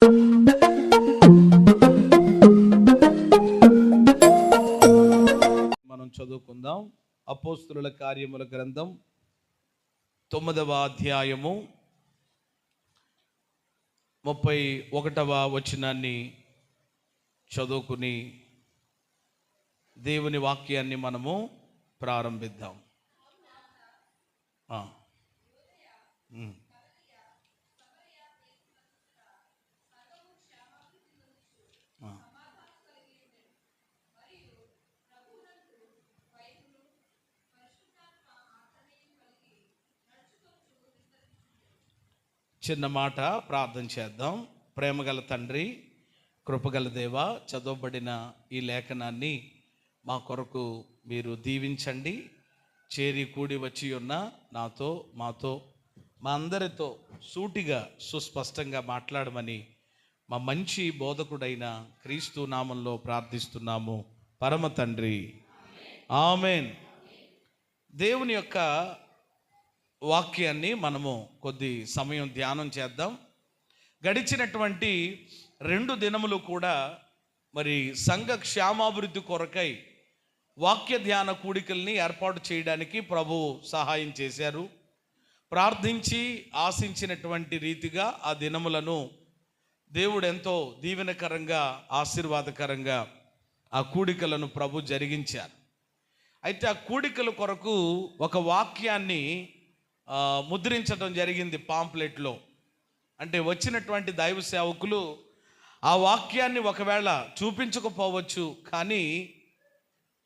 మనం చదువుకుందాం. అపోస్తలుల కార్యముల గ్రంథం 9వ అధ్యాయము 31వ వచనాన్ని చదువుకుని దేవుని వాక్యాన్ని మనము ప్రారంభిద్దాం. చిన్న మాట ప్రార్థన చేద్దాం. ప్రేమగల తండ్రి, కృపగల దేవ, చదవబడిన ఈ లేఖనాన్ని మా కొరకు మీరు దీవించండి. చేరి కూడి వచ్చి ఉన్న నాతో, మాతో, మా అందరితో సూటిగా సుస్పష్టంగా మాట్లాడమని మా మంచి బోధకుడైన క్రీస్తు నామంలో ప్రార్థిస్తున్నాము పరమ తండ్రి, ఆమెన్. దేవుని యొక్క వాక్యాన్ని మనము కొద్ది సమయం ధ్యానం చేద్దాం. గడిచినటువంటి 2 దినములు కూడా మరి సంఘ క్షేమాభివృద్ధి కొరకై వాక్య ధ్యాన కూడికల్ని ఏర్పాటు చేయడానికి ప్రభువు సహాయం చేశారు. ప్రార్థించి ఆశించినటువంటి రీతిగా ఆ దినములను దేవుడు ఎంతో దీవెనకరంగా, ఆశీర్వాదకరంగా ఆ కూడికలను ప్రభు జరిగించారు. అయితే ఆ కూడికల కొరకు ఒక వాక్యాన్ని ముద్రించడం జరిగింది పాంప్లెట్లో. అంటే వచ్చినటువంటి దైవ సేవకులు ఆ వాక్యాన్ని ఒకవేళ చూపించకపోవచ్చు, కానీ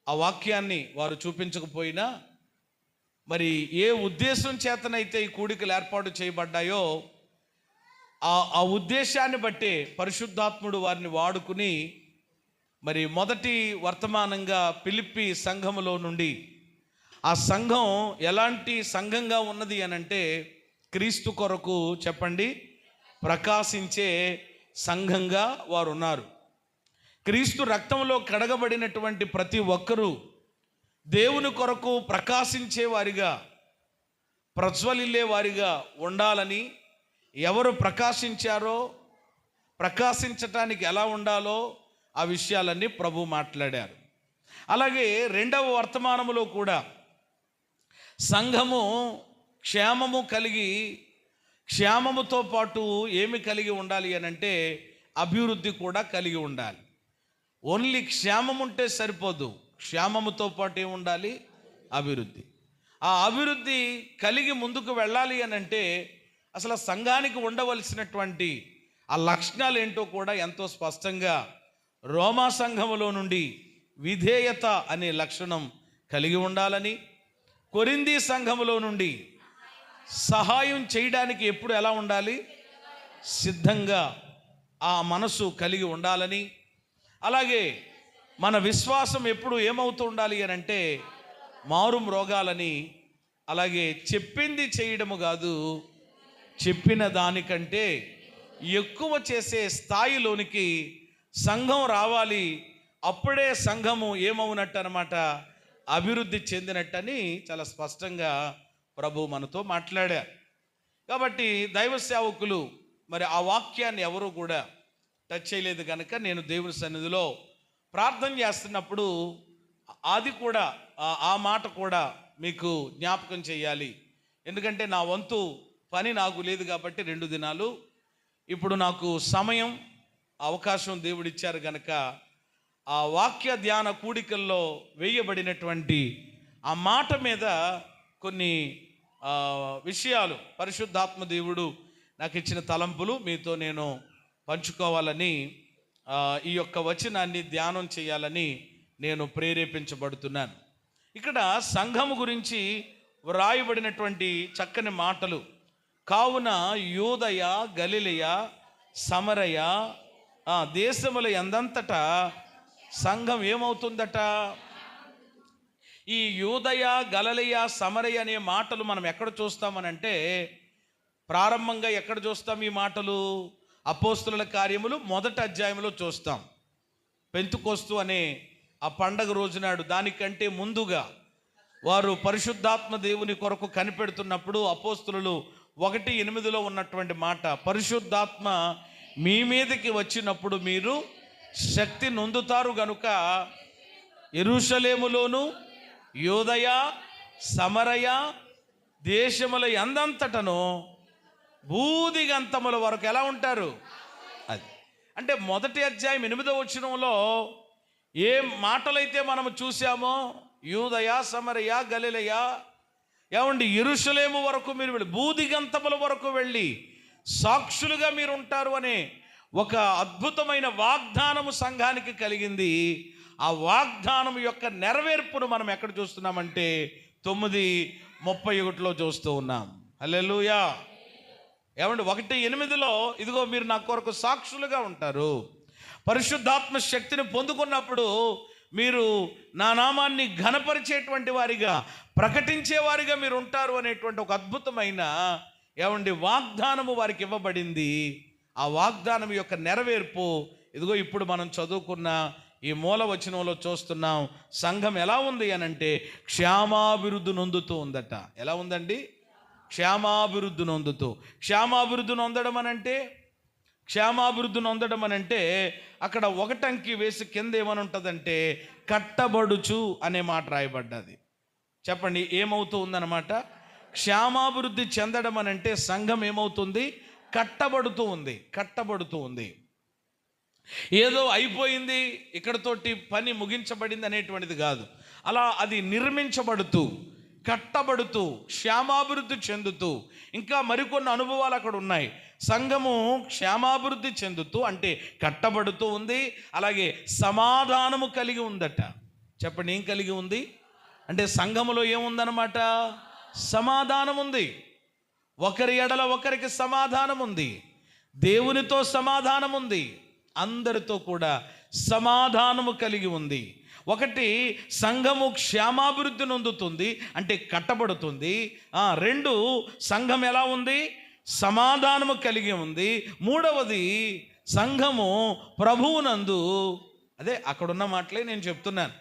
ఆ వాక్యాన్ని వారు చూపించకపోయినా మరి ఏ ఉద్దేశం చేతనైతే ఈ కూడికలు ఏర్పాటు చేయబడ్డాయో ఆ ఉద్దేశాన్ని బట్టే పరిశుద్ధాత్ముడు వారిని వాడుకుని మరి మొదటి వర్తమానంగా ఫిలిప్పీ సంఘములో నుండి ఆ సంఘం ఎలాంటి సంఘంగా ఉన్నది అని అంటే క్రీస్తు కొరకు చెప్పండి, ప్రకాశించే సంఘంగా వారు ఉన్నారు. క్రీస్తు రక్తంలో కడగబడినటువంటి ప్రతి ఒక్కరూ దేవుని కొరకు ప్రకాశించే వారిగా, ప్రజ్వలిల్లే వారిగా ఉండాలని, ఎవరు ప్రకాశించారో, ప్రకాశించటానికి ఎలా ఉండాలో ఆ విషయాలన్నీ ప్రభు మాట్లాడారు. అలాగే 2వ వర్తమానములో కూడా సంఘము క్షేమము కలిగి, క్షేమముతో పాటు ఏమి కలిగి ఉండాలి అని అంటే అభివృద్ధి కూడా కలిగి ఉండాలి. ఓన్లీ క్షేమం ఉంటే సరిపోదు, క్షేమముతో పాటు ఏమి ఉండాలి? అభివృద్ధి. ఆ అభివృద్ధి కలిగి ముందుకు వెళ్ళాలి అని అంటే అసలు సంఘానికి ఉండవలసినటువంటి ఆ లక్షణాలు ఏంటో కూడా ఎంతో స్పష్టంగా రోమా సంఘములో నుండి విధేయత అనే లక్షణం కలిగి ఉండాలని, కొరింథీ సంఘములో నుండి సహాయం చేయడానికి ఎప్పుడు ఎలా ఉండాలి? సిద్ధంగా ఆ మనసు కలిగి ఉండాలని, అలాగే మన విశ్వాసం ఎప్పుడు ఏమవుతూ ఉండాలి అని అంటే మారు మ్రోగాలని, అలాగే చెప్పింది చేయడము కాదు, చెప్పిన దానికంటే ఎక్కువ చేసే స్థాయిలోనికి సంఘం రావాలి. అప్పుడే సంఘము ఏమవునట్టు అన్నమాట, అభివృద్ధి చెందినట్టని చాలా స్పష్టంగా ప్రభు మనతో మాట్లాడారు. కాబట్టి దైవ సేవకులు మరి ఆ వాక్యాన్ని ఎవరు కూడా టచ్ చేయలేదు కనుక నేను దేవుని సన్నిధిలో ప్రార్థన చేస్తున్నప్పుడు అది కూడా ఆ మాట కూడా మీకు జ్ఞాపకం చేయాలి. ఎందుకంటే నా వంతు పని నాకు లేదు కాబట్టి 2 దినాలు ఇప్పుడు నాకు సమయం, అవకాశం దేవుడిచ్చారు కనుక ఆ వాక్య ధ్యాన కూడికల్లో వేయబడినటువంటి ఆ మాట మీద కొన్ని విషయాలు పరిశుద్ధాత్మ దేవుడు నాకు ఇచ్చిన తలంపులు మీతో నేను పంచుకోవాలని, ఈ యొక్క వచనాన్ని ధ్యానం చేయాలని నేను ప్రేరేపించబడుతున్నాను. ఇక్కడ సంఘము గురించి వ్రాయబడినటువంటి చక్కని మాటలు. కావున యూదయ, గలిలయ, సమరయ దేశముల యందంతటా సంఘం ఏమవుతుందట? ఈ యూదయ, గలిలయ, సమరయ అనే మాటలు మనం ఎక్కడ చూస్తామనంటే ప్రారంభంగా ఎక్కడ చూస్తాం ఈ మాటలు? అపోస్తలుల కార్యములు 1వ అధ్యాయంలో చూస్తాం. పెంతుకోస్తు అనే ఆ పండగ రోజునాడు, దానికంటే ముందుగా వారు పరిశుద్ధాత్మ దేవుని కొరకు కనిపెడుతున్నప్పుడు అపోస్తలులు 1:8 ఉన్నటువంటి మాట, పరిశుద్ధాత్మ మీ మీదకి వచ్చినప్పుడు మీరు శక్తి నొందుతారు గనుక యెరూషలేములోను యూదయ సమరయ దేశముల యందంతటను భూదిగంతముల వరకు ఎలా ఉంటారు? అది అంటే మొదటి అధ్యాయం 8వ వచనంలో ఏ మాటలైతే మనము చూసామో యూదయ సమరయ గలిలయ ఏమండి యెరూషలేము వరకు మీరు వెళ్ళి భూదిగంతముల వరకు వెళ్ళి సాక్షులుగా మీరు ఉంటారు అనే ఒక అద్భుతమైన వాగ్దానము సంఘానికి కలిగింది. ఆ వాగ్దానం యొక్క నెరవేర్పును మనం ఎక్కడ చూస్తున్నామంటే 9:31 చూస్తూ ఉన్నాం. హల్లెలూయా. ఏమండి 1:8 ఇదిగో మీరు నా కొరకు సాక్షులుగా ఉంటారు, పరిశుద్ధాత్మ శక్తిని పొందుకున్నప్పుడు మీరు నా నామాన్ని ఘనపరిచేటువంటి వారిగా ప్రకటించేవారిగా మీరు ఉంటారు అనేటువంటి ఒక అద్భుతమైన ఏమండి వాగ్దానము వారికి ఇవ్వబడింది. ఆ వాగ్దానం యొక్క నెరవేర్పు ఇదిగో ఇప్పుడు మనం చదువుకున్న ఈ మూల వచనంలో చూస్తున్నాం. సంఘం ఎలా ఉంది అనంటే క్షేమాభివృద్ధి నొందుతూ ఉందట. ఎలా ఉందండి? క్షేమాభివృద్ధి నొందుతూ. క్షేమాభివృద్ధి నొందడం అనంటే అక్కడ ఒకటంకి వేసి కింద ఏమని ఉంటుందంటే కట్టబడుచు అనే మాట రాయబడ్డది. చెప్పండి, ఏమవుతూ ఉందన్నమాట? క్షేమాభివృద్ధి చెందడం అనంటే సంఘం ఏమవుతుంది? కట్టబడుతూ ఉంది. ఏదో అయిపోయింది ఇక్కడతోటి పని ముగించబడింది అనేటువంటిది కాదు. అలా అది నిర్మించబడుతూ కట్టబడుతూ క్షేమాభివృద్ధి చెందుతూ ఇంకా మరికొన్ని అనుభవాలు అక్కడ ఉన్నాయి. సంఘము క్షేమాభివృద్ధి చెందుతూ అంటే కట్టబడుతూ ఉంది, అలాగే సమాధానము కలిగి ఉందట. చెప్పండి, ఏం కలిగి ఉంది అంటే సంఘములో ఏముందన్నమాట? సమాధానం ఉంది. ఒకరి ఎడల ఒకరికి సమాధానం ఉంది, దేవునితో సమాధానం ఉంది, అందరితో కూడా సమాధానము కలిగి ఉంది. ఒకటి, సంఘము క్షేమాభివృద్ధి నొందుతుంది అంటే కట్టబడుతుంది. 2, సంఘం ఎలా ఉంది? సమాధానము కలిగి ఉంది. 3వది, సంఘము ప్రభువునందు, అదే అక్కడున్న మాటలే నేను చెప్తున్నాను,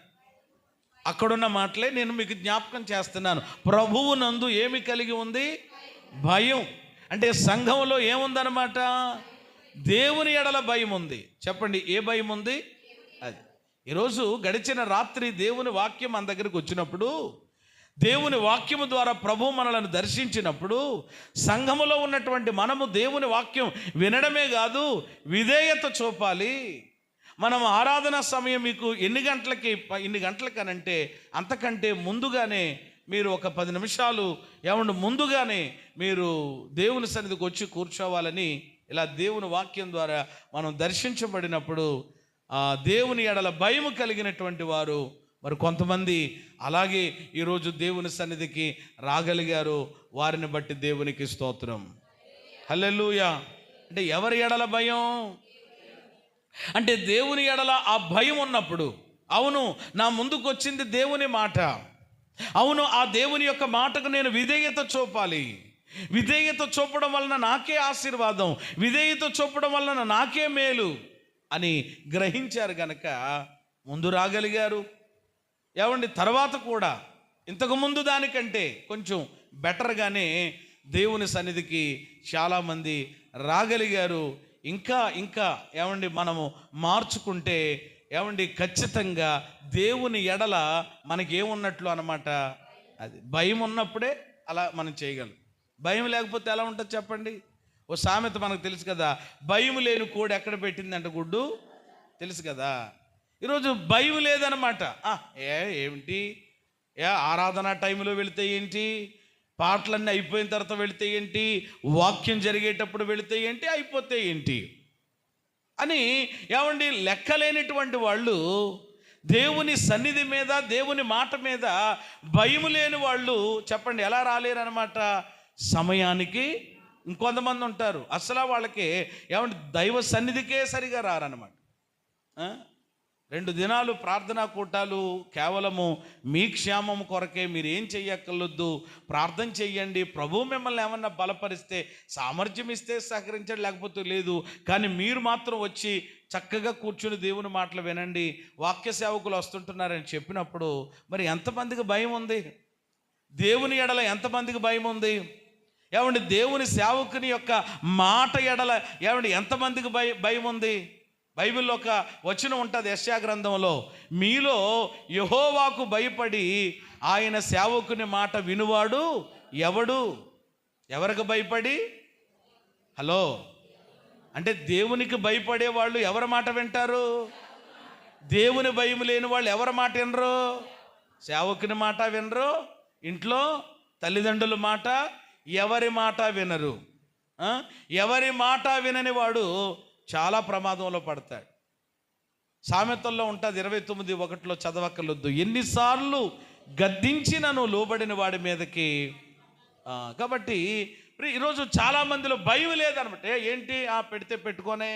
అక్కడున్న మాటలే నేను మీకు జ్ఞాపకం చేస్తున్నాను. ప్రభువునందు ఏమి కలిగి ఉంది? భయం. అంటే సంఘంలో ఏముందన్నమాట? దేవుని ఎడల భయం ఉంది. చెప్పండి, ఏ భయం ఉంది? అది ఈరోజు గడిచిన రాత్రి దేవుని వాక్యం మన దగ్గరికి వచ్చినప్పుడు, దేవుని వాక్యము ద్వారా ప్రభు మనలను దర్శించినప్పుడు, సంఘములో ఉన్నటువంటి మనము దేవుని వాక్యం వినడమే కాదు విధేయత చూపాలి. మనం ఆరాధన సమయం మీకు ఎన్ని గంటలకనంటే అంతకంటే ముందుగానే మీరు ఒక 10 నిమిషాలు ముందుగానే మీరు దేవుని సన్నిధికి వచ్చి కూర్చోవాలని ఇలా దేవుని వాక్యం ద్వారా మనం దర్శించబడినప్పుడు దేవుని ఎడల భయం కలిగినటువంటి వారు మరి కొంతమంది అలాగే ఈరోజు దేవుని సన్నిధికి రాగలిగారు. వారిని బట్టి దేవునికి స్తోత్రం. హల్లెలూయా. అంటే ఎవరి ఎడల భయం అంటే దేవుని ఎడల ఆ భయం ఉన్నప్పుడు, అవును నా ముందుకు వచ్చింది దేవుని మాట, అవును ఆ దేవుని యొక్క మాటకు నేను విధేయత చూపాలి, విధేయత చూపడం వలన నాకే ఆశీర్వాదం, విధేయత చూపడం వలన నాకే మేలు అని గ్రహించారు గనక ముందు రాగలిగారు. తర్వాత కూడా ఇంతకుముందు దానికంటే కొంచెం బెటర్గానే దేవుని సన్నిధికి చాలామంది రాగలిగారు. ఇంకా మనము మార్చుకుంటే ఖచ్చితంగా దేవుని ఎడల మనకేమున్నట్లు అన్నమాట. అది భయం ఉన్నప్పుడే అలా మనం చేయగలం. భయం లేకపోతే ఎలా ఉంటుంది చెప్పండి? ఓ సామెత మనకు తెలుసు కదా, భయం లేని కోడి ఎక్కడ పెట్టిందంట గుడ్డు, తెలుసు కదా. ఈరోజు భయం లేదనమాట. ఏమిటి ఆరాధన టైంలో వెళితే ఏంటి, పాటలన్నీ అయిపోయిన తర్వాత వెళితే ఏంటి, వాక్యం జరిగేటప్పుడు వెళితే ఏంటి, అయిపోతే ఏంటి అని లెక్కలేనటువంటి వాళ్ళు దేవుని సన్నిధి మీద దేవుని మాట మీద భయం లేని వాళ్ళు చెప్పండి ఎలా రాలేరనమాట. సమయానికి ఇంకొంతమంది ఉంటారు అసలు వాళ్ళకి దైవ సన్నిధికే సరిగా రారనమాట. 2 దినాలు ప్రార్థనా కూటాలు కేవలము మీ క్షేమం కొరకే, మీరు ఏం చెయ్యక్కర్లొద్దు, ప్రార్థన చెయ్యండి, ప్రభు మిమ్మల్ని ఏమన్నా బలపరిస్తే సామర్థ్యం ఇస్తే సహకరించండి, లేకపోతే లేదు, కానీ మీరు మాత్రం వచ్చి చక్కగా కూర్చుని దేవుని మాటలు వినండి, వాక్య సేవకులు వస్తుంటున్నారని చెప్పినప్పుడు మరి ఎంతమందికి భయం ఉంది? దేవుని ఎడల ఎంతమందికి భయం ఉంది? ఏమండి దేవుని సేవకుని యొక్క మాట ఎడల ఏమండి ఎంతమందికి భయం ఉంది? బైబిల్లో ఒక వచనం ఉంటుంది యెషయా గ్రంథంలో, మీలో యెహోవాకు భయపడి ఆయన సేవకుని మాట వినువాడు ఎవడు? ఎవరికి భయపడి? హలో, అంటే దేవునికి భయపడే వాళ్ళు ఎవరి మాట వింటారు? దేవుని భయం లేని వాళ్ళు ఎవరి మాట వినరు? సేవకుని మాట వినరు, ఇంట్లో తల్లిదండ్రుల మాట, ఎవరి మాట వినరు. ఎవరి మాట వినని వాడు చాలా ప్రమాదంలో పడతాడు. సామెతల్లో ఉంటుంది 29:1 చదవక్కర్లొద్దు, ఎన్నిసార్లు గద్దించినను లోబడిన వాడి మీదకి. కాబట్టి ఈరోజు చాలామందిలో భయం లేదనమాట. ఏంటి, పెడితే పెట్టుకొనే,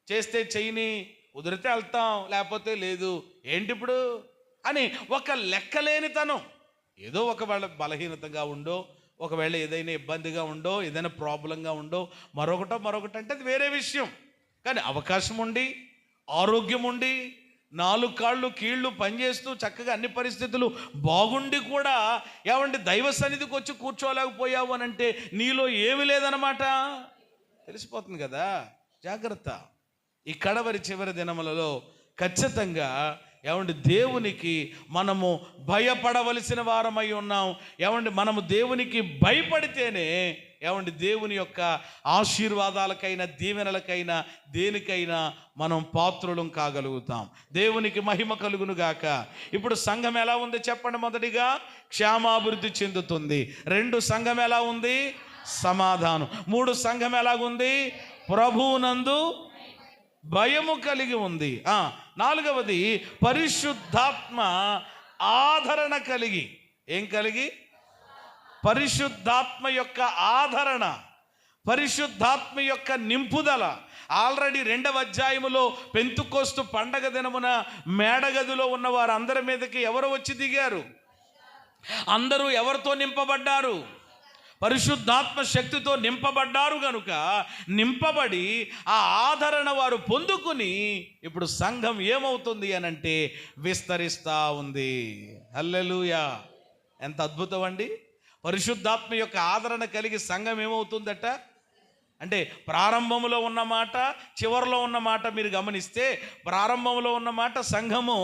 చేస్తే చెయ్యిని, కుదిరితే వెళ్తాం లేకపోతే లేదు, ఏంటి ఇప్పుడు అని ఒక లెక్కలేనితనం. ఏదో ఒకవేళ బలహీనతగా ఉండో, ఒకవేళ ఏదైనా ఇబ్బందిగా ఉండో, ఏదైనా ప్రాబ్లంగా ఉండో, మరొకటి అంటే అది వేరే విషయం. కానీ అవకాశం ఉండి, ఆరోగ్యం ఉండి, 4 కాళ్ళు కీళ్ళు పనిచేస్తూ చక్కగా అన్ని పరిస్థితులు బాగుండి కూడా ఏమంటే దైవ సన్నిధికి వచ్చి కూర్చోలేకపోయావు అని అంటే నీలో ఏమీ లేదన్నమాట. తెలిసిపోతుంది కదా. జాగ్రత్త. ఈ చివరి దినములలో ఖచ్చితంగా ఏమండి దేవునికి మనము భయపడవలసిన వారమై ఉన్నాం. ఏమండి మనము దేవునికి భయపడితేనే ఏమండి దేవుని యొక్క ఆశీర్వాదాలకైనా దీవెనలకైనా దేనికైనా మనం పాత్రులం కాగలుగుతాం. దేవునికి మహిమ కలుగును గాక. ఇప్పుడు సంఘం ఎలా ఉంది చెప్పండి. మొదటిగా క్షేమాభివృద్ధి చెందుతుంది. 2 సంఘం ఎలా ఉంది? సమాధానం. 3 సంఘం ఎలాగుంది? ప్రభువునందు భయము కలిగి ఉంది. 4వది పరిశుద్ధాత్మ ఆదరణ కలిగి. ఏం కలిగి? పరిశుద్ధాత్మ యొక్క ఆదరణ, పరిశుద్ధాత్మ యొక్క నింపుదల. ఆల్రెడీ 2వ అధ్యాయములో పెంతుకోస్తు పండగ దినమున మేడగదిలో ఉన్న వారందరి మీదకి ఎవరు వచ్చి దిగారు? అందరూ ఎవరితో నింపబడ్డారు? పరిశుద్ధాత్మ శక్తితో నింపబడ్డారు. గనుక నింపబడి ఆ ఆదరణ వారు పొందుకుని ఇప్పుడు సంఘం ఏమవుతుంది అనంటే విస్తరిస్తూ ఉంది. హల్లెలూయా. ఎంత అద్భుతం అండి. పరిశుద్ధాత్మ యొక్క ఆదరణ కలిగి సంఘం ఏమవుతుందట అంటే ప్రారంభంలో ఉన్న మాట, చివరిలో ఉన్న మాట మీరు గమనిస్తే, ప్రారంభంలో ఉన్న మాట సంఘము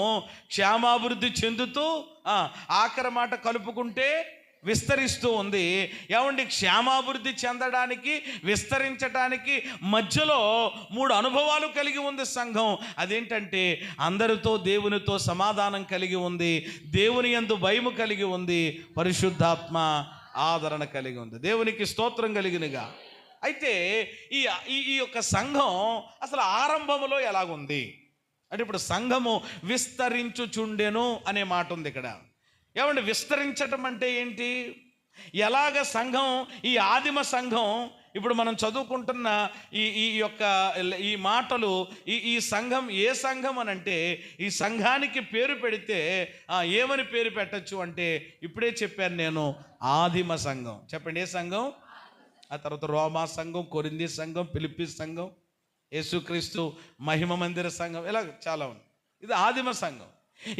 క్షేమాభివృద్ధి చెందుతూ ఆఖరి మాట కలుపుకుంటే విస్తరిస్తూ ఉంది. ఏమండి, క్షేమాభివృద్ధి చెందడానికి, విస్తరించడానికి మధ్యలో 3 అనుభవాలు కలిగి ఉంది సంఘం. అదేంటంటే అందరితో దేవునితో సమాధానం కలిగి ఉంది, దేవుని యందు భయము కలిగి ఉంది, పరిశుద్ధాత్మ ఆదరణ కలిగి ఉంది. దేవునికి స్తోత్రం కలిగినగా. అయితే ఈ యొక్క సంఘం అసలు ఆరంభంలో ఎలాగుంది అంటే, ఇప్పుడు సంఘము విస్తరించుచుండెను అనే మాట ఉంది ఇక్కడ. ఏమంటే విస్తరించటం అంటే ఏంటి? ఎలాగ సంఘం, ఈ ఆదిమ సంఘం, ఇప్పుడు మనం చదువుకుంటున్న ఈ మాటలు, ఈ సంఘం ఏ సంఘం అని అంటే, ఈ సంఘానికి పేరు పెడితే ఏమని పేరు పెట్టచ్చు అంటే, ఇప్పుడే చెప్పాను నేను, ఆదిమ సంఘం. చెప్పండి, ఏ సంఘం? ఆ తర్వాత రోమా సంఘం, కొరింథీ సంఘం, ఫిలిప్పీ సంఘం, యేసుక్రీస్తు మహిమ మందిర సంఘం, ఇలా చాలా ఉంది. ఇది ఆదిమ సంఘం.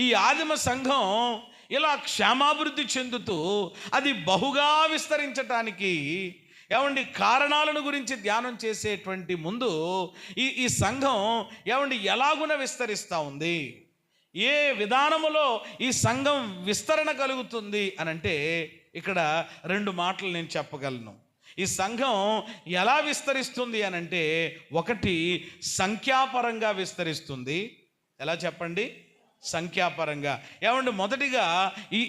ఈ ఆదిమ సంఘం ఇలా క్షేమాభివృద్ధి చెందుతూ అది బహుగా విస్తరించటానికి ఏమండి కారణాలను గురించి ధ్యానం చేసేటువంటి ముందు ఈ సంఘం ఏమండి ఎలాగున విస్తరిస్తూ ఉంది, ఏ విధానములో ఈ సంఘం విస్తరణ కలుగుతుంది అని అంటే, ఇక్కడ 2 మాటలు నేను చెప్పగలను. ఈ సంఘం ఎలా విస్తరిస్తుంది అని అంటే, ఒకటి సంఖ్యాపరంగా విస్తరిస్తుంది. ఎలా చెప్పండి? సంఖ్యాపరంగా. ఏమండి, మొదటిగా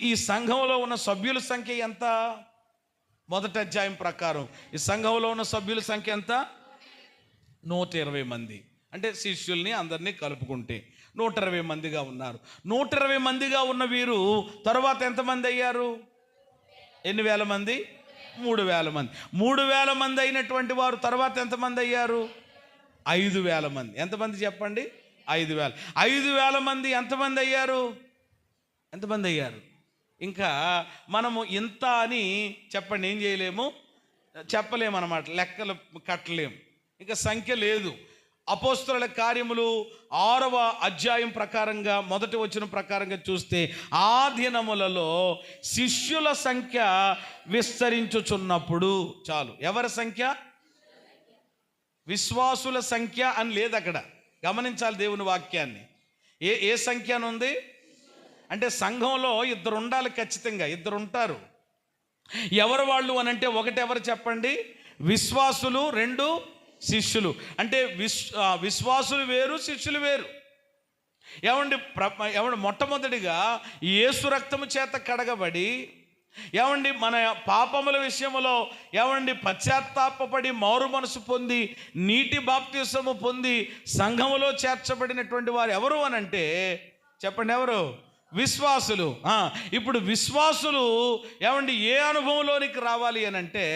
ఈ సంఘంలో ఉన్న సభ్యుల సంఖ్య ఎంత? మొదటి అధ్యాయం ప్రకారం ఈ సంఘంలో ఉన్న సభ్యుల సంఖ్య ఎంత? 120 మంది. అంటే శిష్యుల్ని అందరినీ కలుపుకుంటే 120 మందిగా ఉన్నారు. 120 మందిగా ఉన్న వీరు తర్వాత ఎంతమంది అయ్యారు? ఎన్ని వేల మంది? 3,000 మంది. 3,000 మంది అయినటువంటి వారు తర్వాత ఎంతమంది అయ్యారు? 5,000 మంది. ఎంతమంది చెప్పండి? 5,000. 5,000 మంది ఎంతమంది అయ్యారు? ఎంతమంది అయ్యారు? ఇంకా మనము ఇంత అని చెప్పండి, ఏం చేయలేము, చెప్పలేము అన్నమాట, లెక్కలు కట్టలేము, ఇంకా సంఖ్య లేదు. అపోస్తలుల కార్యములు 6వ అధ్యాయం ప్రకారంగా మొదటి వచనం ప్రకారంగా చూస్తే ఆ దినములలో శిష్యుల సంఖ్య విస్తరించుచున్నప్పుడు, చాలు, ఎవరి సంఖ్య? విశ్వాసుల సంఖ్య అని లేదు అక్కడ. గమనించాలి దేవుని వాక్యాన్ని. ఏ సంఖ్య అని ఉంది అంటే సంఘంలో ఇద్దరు ఉండాలి, ఖచ్చితంగా ఇద్దరు ఉంటారు. ఎవరు వాళ్ళు అని అంటే, ఒకటి ఎవరు చెప్పండి? విశ్వాసులు, రెండు శిష్యులు. అంటే విశ్వాసులు వేరు, శిష్యులు వేరు. ఏమండి మొట్టమొదటిగా యేసు రక్తము చేత కడగబడి, ఏమండి మన పాపముల విషయంలో ఏమండి పశ్చాత్తాపపడి మారు మనసు పొంది నీటి బాప్తిసము పొంది సంఘములో చేర్చబడినటువంటి వారు ఎవరు అని అంటే చెప్పండి, ఎవరు? విశ్వాసులు. ఇప్పుడు విశ్వాసులు ఏమండి ఏ అనుభవంలోనికి రావాలి అని అంటే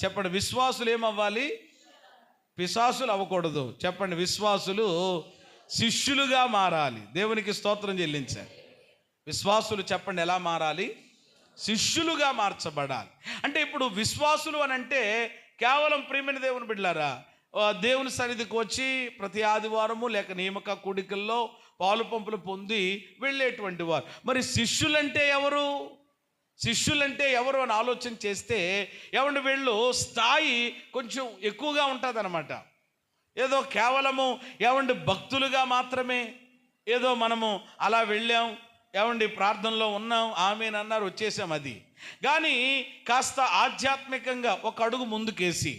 చెప్పండి, విశ్వాసులు ఏమవ్వాలి? పిశాసులు అవ్వకూడదు. చెప్పండి, విశ్వాసులు శిష్యులుగా మారాలి. దేవునికి స్తోత్రం చెల్లించాలి. విశ్వాసులు చెప్పండి ఎలా మారాలి? శిష్యులుగా మార్చబడాలి. అంటే ఇప్పుడు విశ్వాసులు అని అంటే కేవలం ప్రియమైన దేవుని బిడ్డలారా, దేవుని సన్నిధికి వచ్చి ప్రతి ఆదివారము లేక నియమక కూడికల్లో పాలు పంపులు పొంది వెళ్ళేటువంటి వారు. మరి శిష్యులంటే ఎవరు? శిష్యులంటే ఎవరు అని ఆలోచన చేస్తే ఏమంటే వీళ్ళు స్థాయి కొంచెం ఎక్కువగా ఉంటుంది అన్నమాట. ఏదో కేవలము ఏమంటే భక్తులుగా మాత్రమే ఏదో మనము అలా వెళ్ళాం, ఏమండి ప్రార్థనలో ఉన్నాం, ఆమేన్ అన్నారు, వచ్చేసాం. అది కానీ కాస్త ఆధ్యాత్మికంగా ఒక అడుగు ముందుకేసి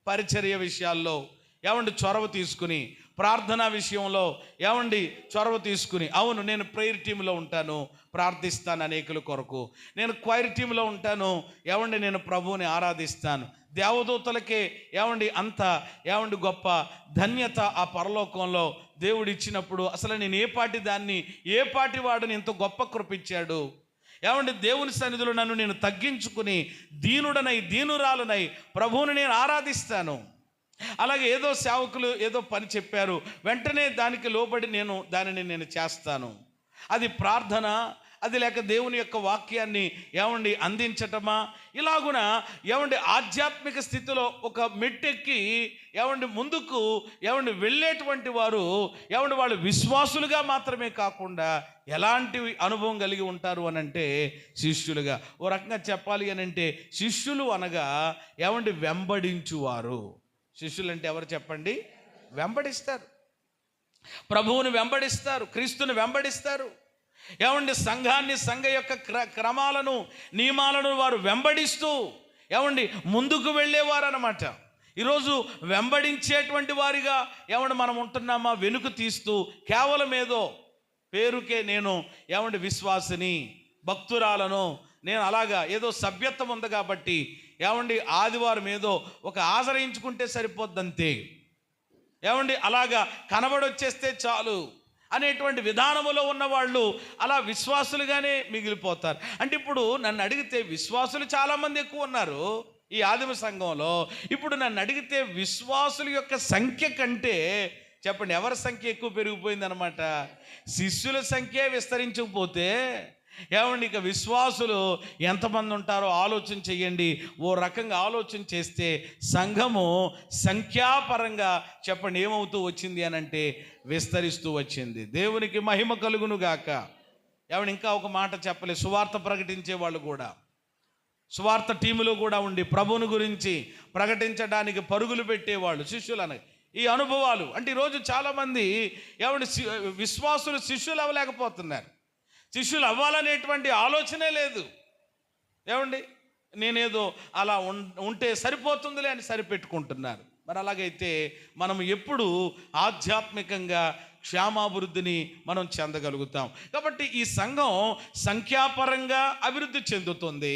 పరిచర్య విషయాల్లో ఏమండి చొరవ తీసుకుని, ప్రార్థనా విషయంలో ఏమండి చొరవ తీసుకుని, అవును నేను ప్రేయర్ టీంలో ఉంటాను, ప్రార్థిస్తాను అనేకుల కొరకు, నేను క్వైర్ టీంలో ఉంటాను, ఏమండి నేను ప్రభువుని ఆరాధిస్తాను. దేవదూతలకే ఏమండి అంత ఏమండి గొప్ప ధన్యత ఆ పరలోకంలో దేవుడు ఇచ్చినప్పుడు అసలు నేను ఏ పాటి వాడిని ఎంతో గొప్ప కృపించాడు. ఏమండి దేవుని సన్నిధిలో నన్ను నేను తగ్గించుకుని దీనురాలనై ప్రభువుని నేను ఆరాధిస్తాను. అలాగే ఏదో సేవకులు ఏదో పని చెప్పారు, వెంటనే దానికి లోబడి దానిని నేను చేస్తాను. అది ప్రార్థన, అది లేక దేవుని యొక్క వాక్యాన్ని ఏమండి అందించటమా, ఇలాగున ఏమండి ఆధ్యాత్మిక స్థితిలో ఒక మెట్టెక్కి ఏమండి ముందుకు ఏమండి వెళ్ళేటువంటి వారు ఏమండి వాళ్ళు విశ్వాసులుగా మాత్రమే కాకుండా ఎలాంటి అనుభవం కలిగి ఉంటారు అని అంటే శిష్యులుగా. ఓ రకంగా చెప్పాలి అని అంటే శిష్యులు అనగా ఏమండి వెంబడించువారు. శిష్యులు అంటే ఎవరు చెప్పండి? వెంబడిస్తారు, ప్రభువుని వెంబడిస్తారు, క్రీస్తుని వెంబడిస్తారు. ఏమండి సంఘాన్ని, సంఘ యొక్క క్రమాలను, నియమాలను వారు వెంబడిస్తూ ఏమండి ముందుకు వెళ్ళేవారు అన్నమాట. ఈరోజు వెంబడించేటువంటి వారిగా ఏమండి మనం ఉంటున్నామా? వెనుక తీస్తూ కేవలం ఏదో పేరుకే నేను ఏమండి విశ్వాసిని, భక్తురాలను, నేను అలాగా ఏదో సభ్యత్వం ఉంది కాబట్టి ఏమండి ఆదివారం ఏదో ఒక ఆశ్రయించుకుంటే సరిపోద్దంతే, ఏమండి అలాగా కనబడొచ్చేస్తే చాలు అనేటువంటి విధానములో ఉన్నవాళ్ళు అలా విశ్వాసులుగానే మిగిలిపోతారు. అంటే ఇప్పుడు నన్ను అడిగితే విశ్వాసులు చాలామంది ఎక్కువ ఉన్నారు ఈ ఆదిమ సంఘంలో. ఇప్పుడు నన్ను అడిగితే విశ్వాసుల యొక్క సంఖ్య కంటే చెప్పండి ఎవరి సంఖ్య ఎక్కువ పెరిగిపోయిందనమాట? శిష్యుల సంఖ్య విస్తరించకపోతే ఏమండి ఇక విశ్వాసులు ఎంతమంది ఉంటారో ఆలోచన చెయ్యండి. ఓ రకంగా ఆలోచన చేస్తే సంఘము సంఖ్యాపరంగా చెప్పండి ఏమవుతూ వచ్చింది అని అంటే విస్తరిస్తూ వచ్చింది. దేవునికి మహిమ కలుగును గాక. ఏమండి ఇంకా ఒక మాట చెప్పలేదు, సువార్త ప్రకటించే వాళ్ళు కూడా, సువార్త టీములో కూడా ఉండి ప్రభువుని గురించి ప్రకటించడానికి పరుగులు పెట్టేవాళ్ళు శిష్యులు ఈ అనుభవాలు. అంటే ఈరోజు చాలామంది ఏమండి విశ్వాసులు శిష్యులు అవ్వలేకపోతున్నారు. శిష్యులు అవ్వాలనేటువంటి ఆలోచనే లేదు. ఏమండి నేనేదో అలా ఉంటే సరిపోతుందిలే అని సరిపెట్టుకుంటున్నారు. మరి అలాగైతే మనం ఎప్పుడు ఆధ్యాత్మికంగా క్షేమాభివృద్ధిని మనం చెందగలుగుతాం? కాబట్టి ఈ సంఘం సంఖ్యాపరంగా అభివృద్ధి చెందుతుంది.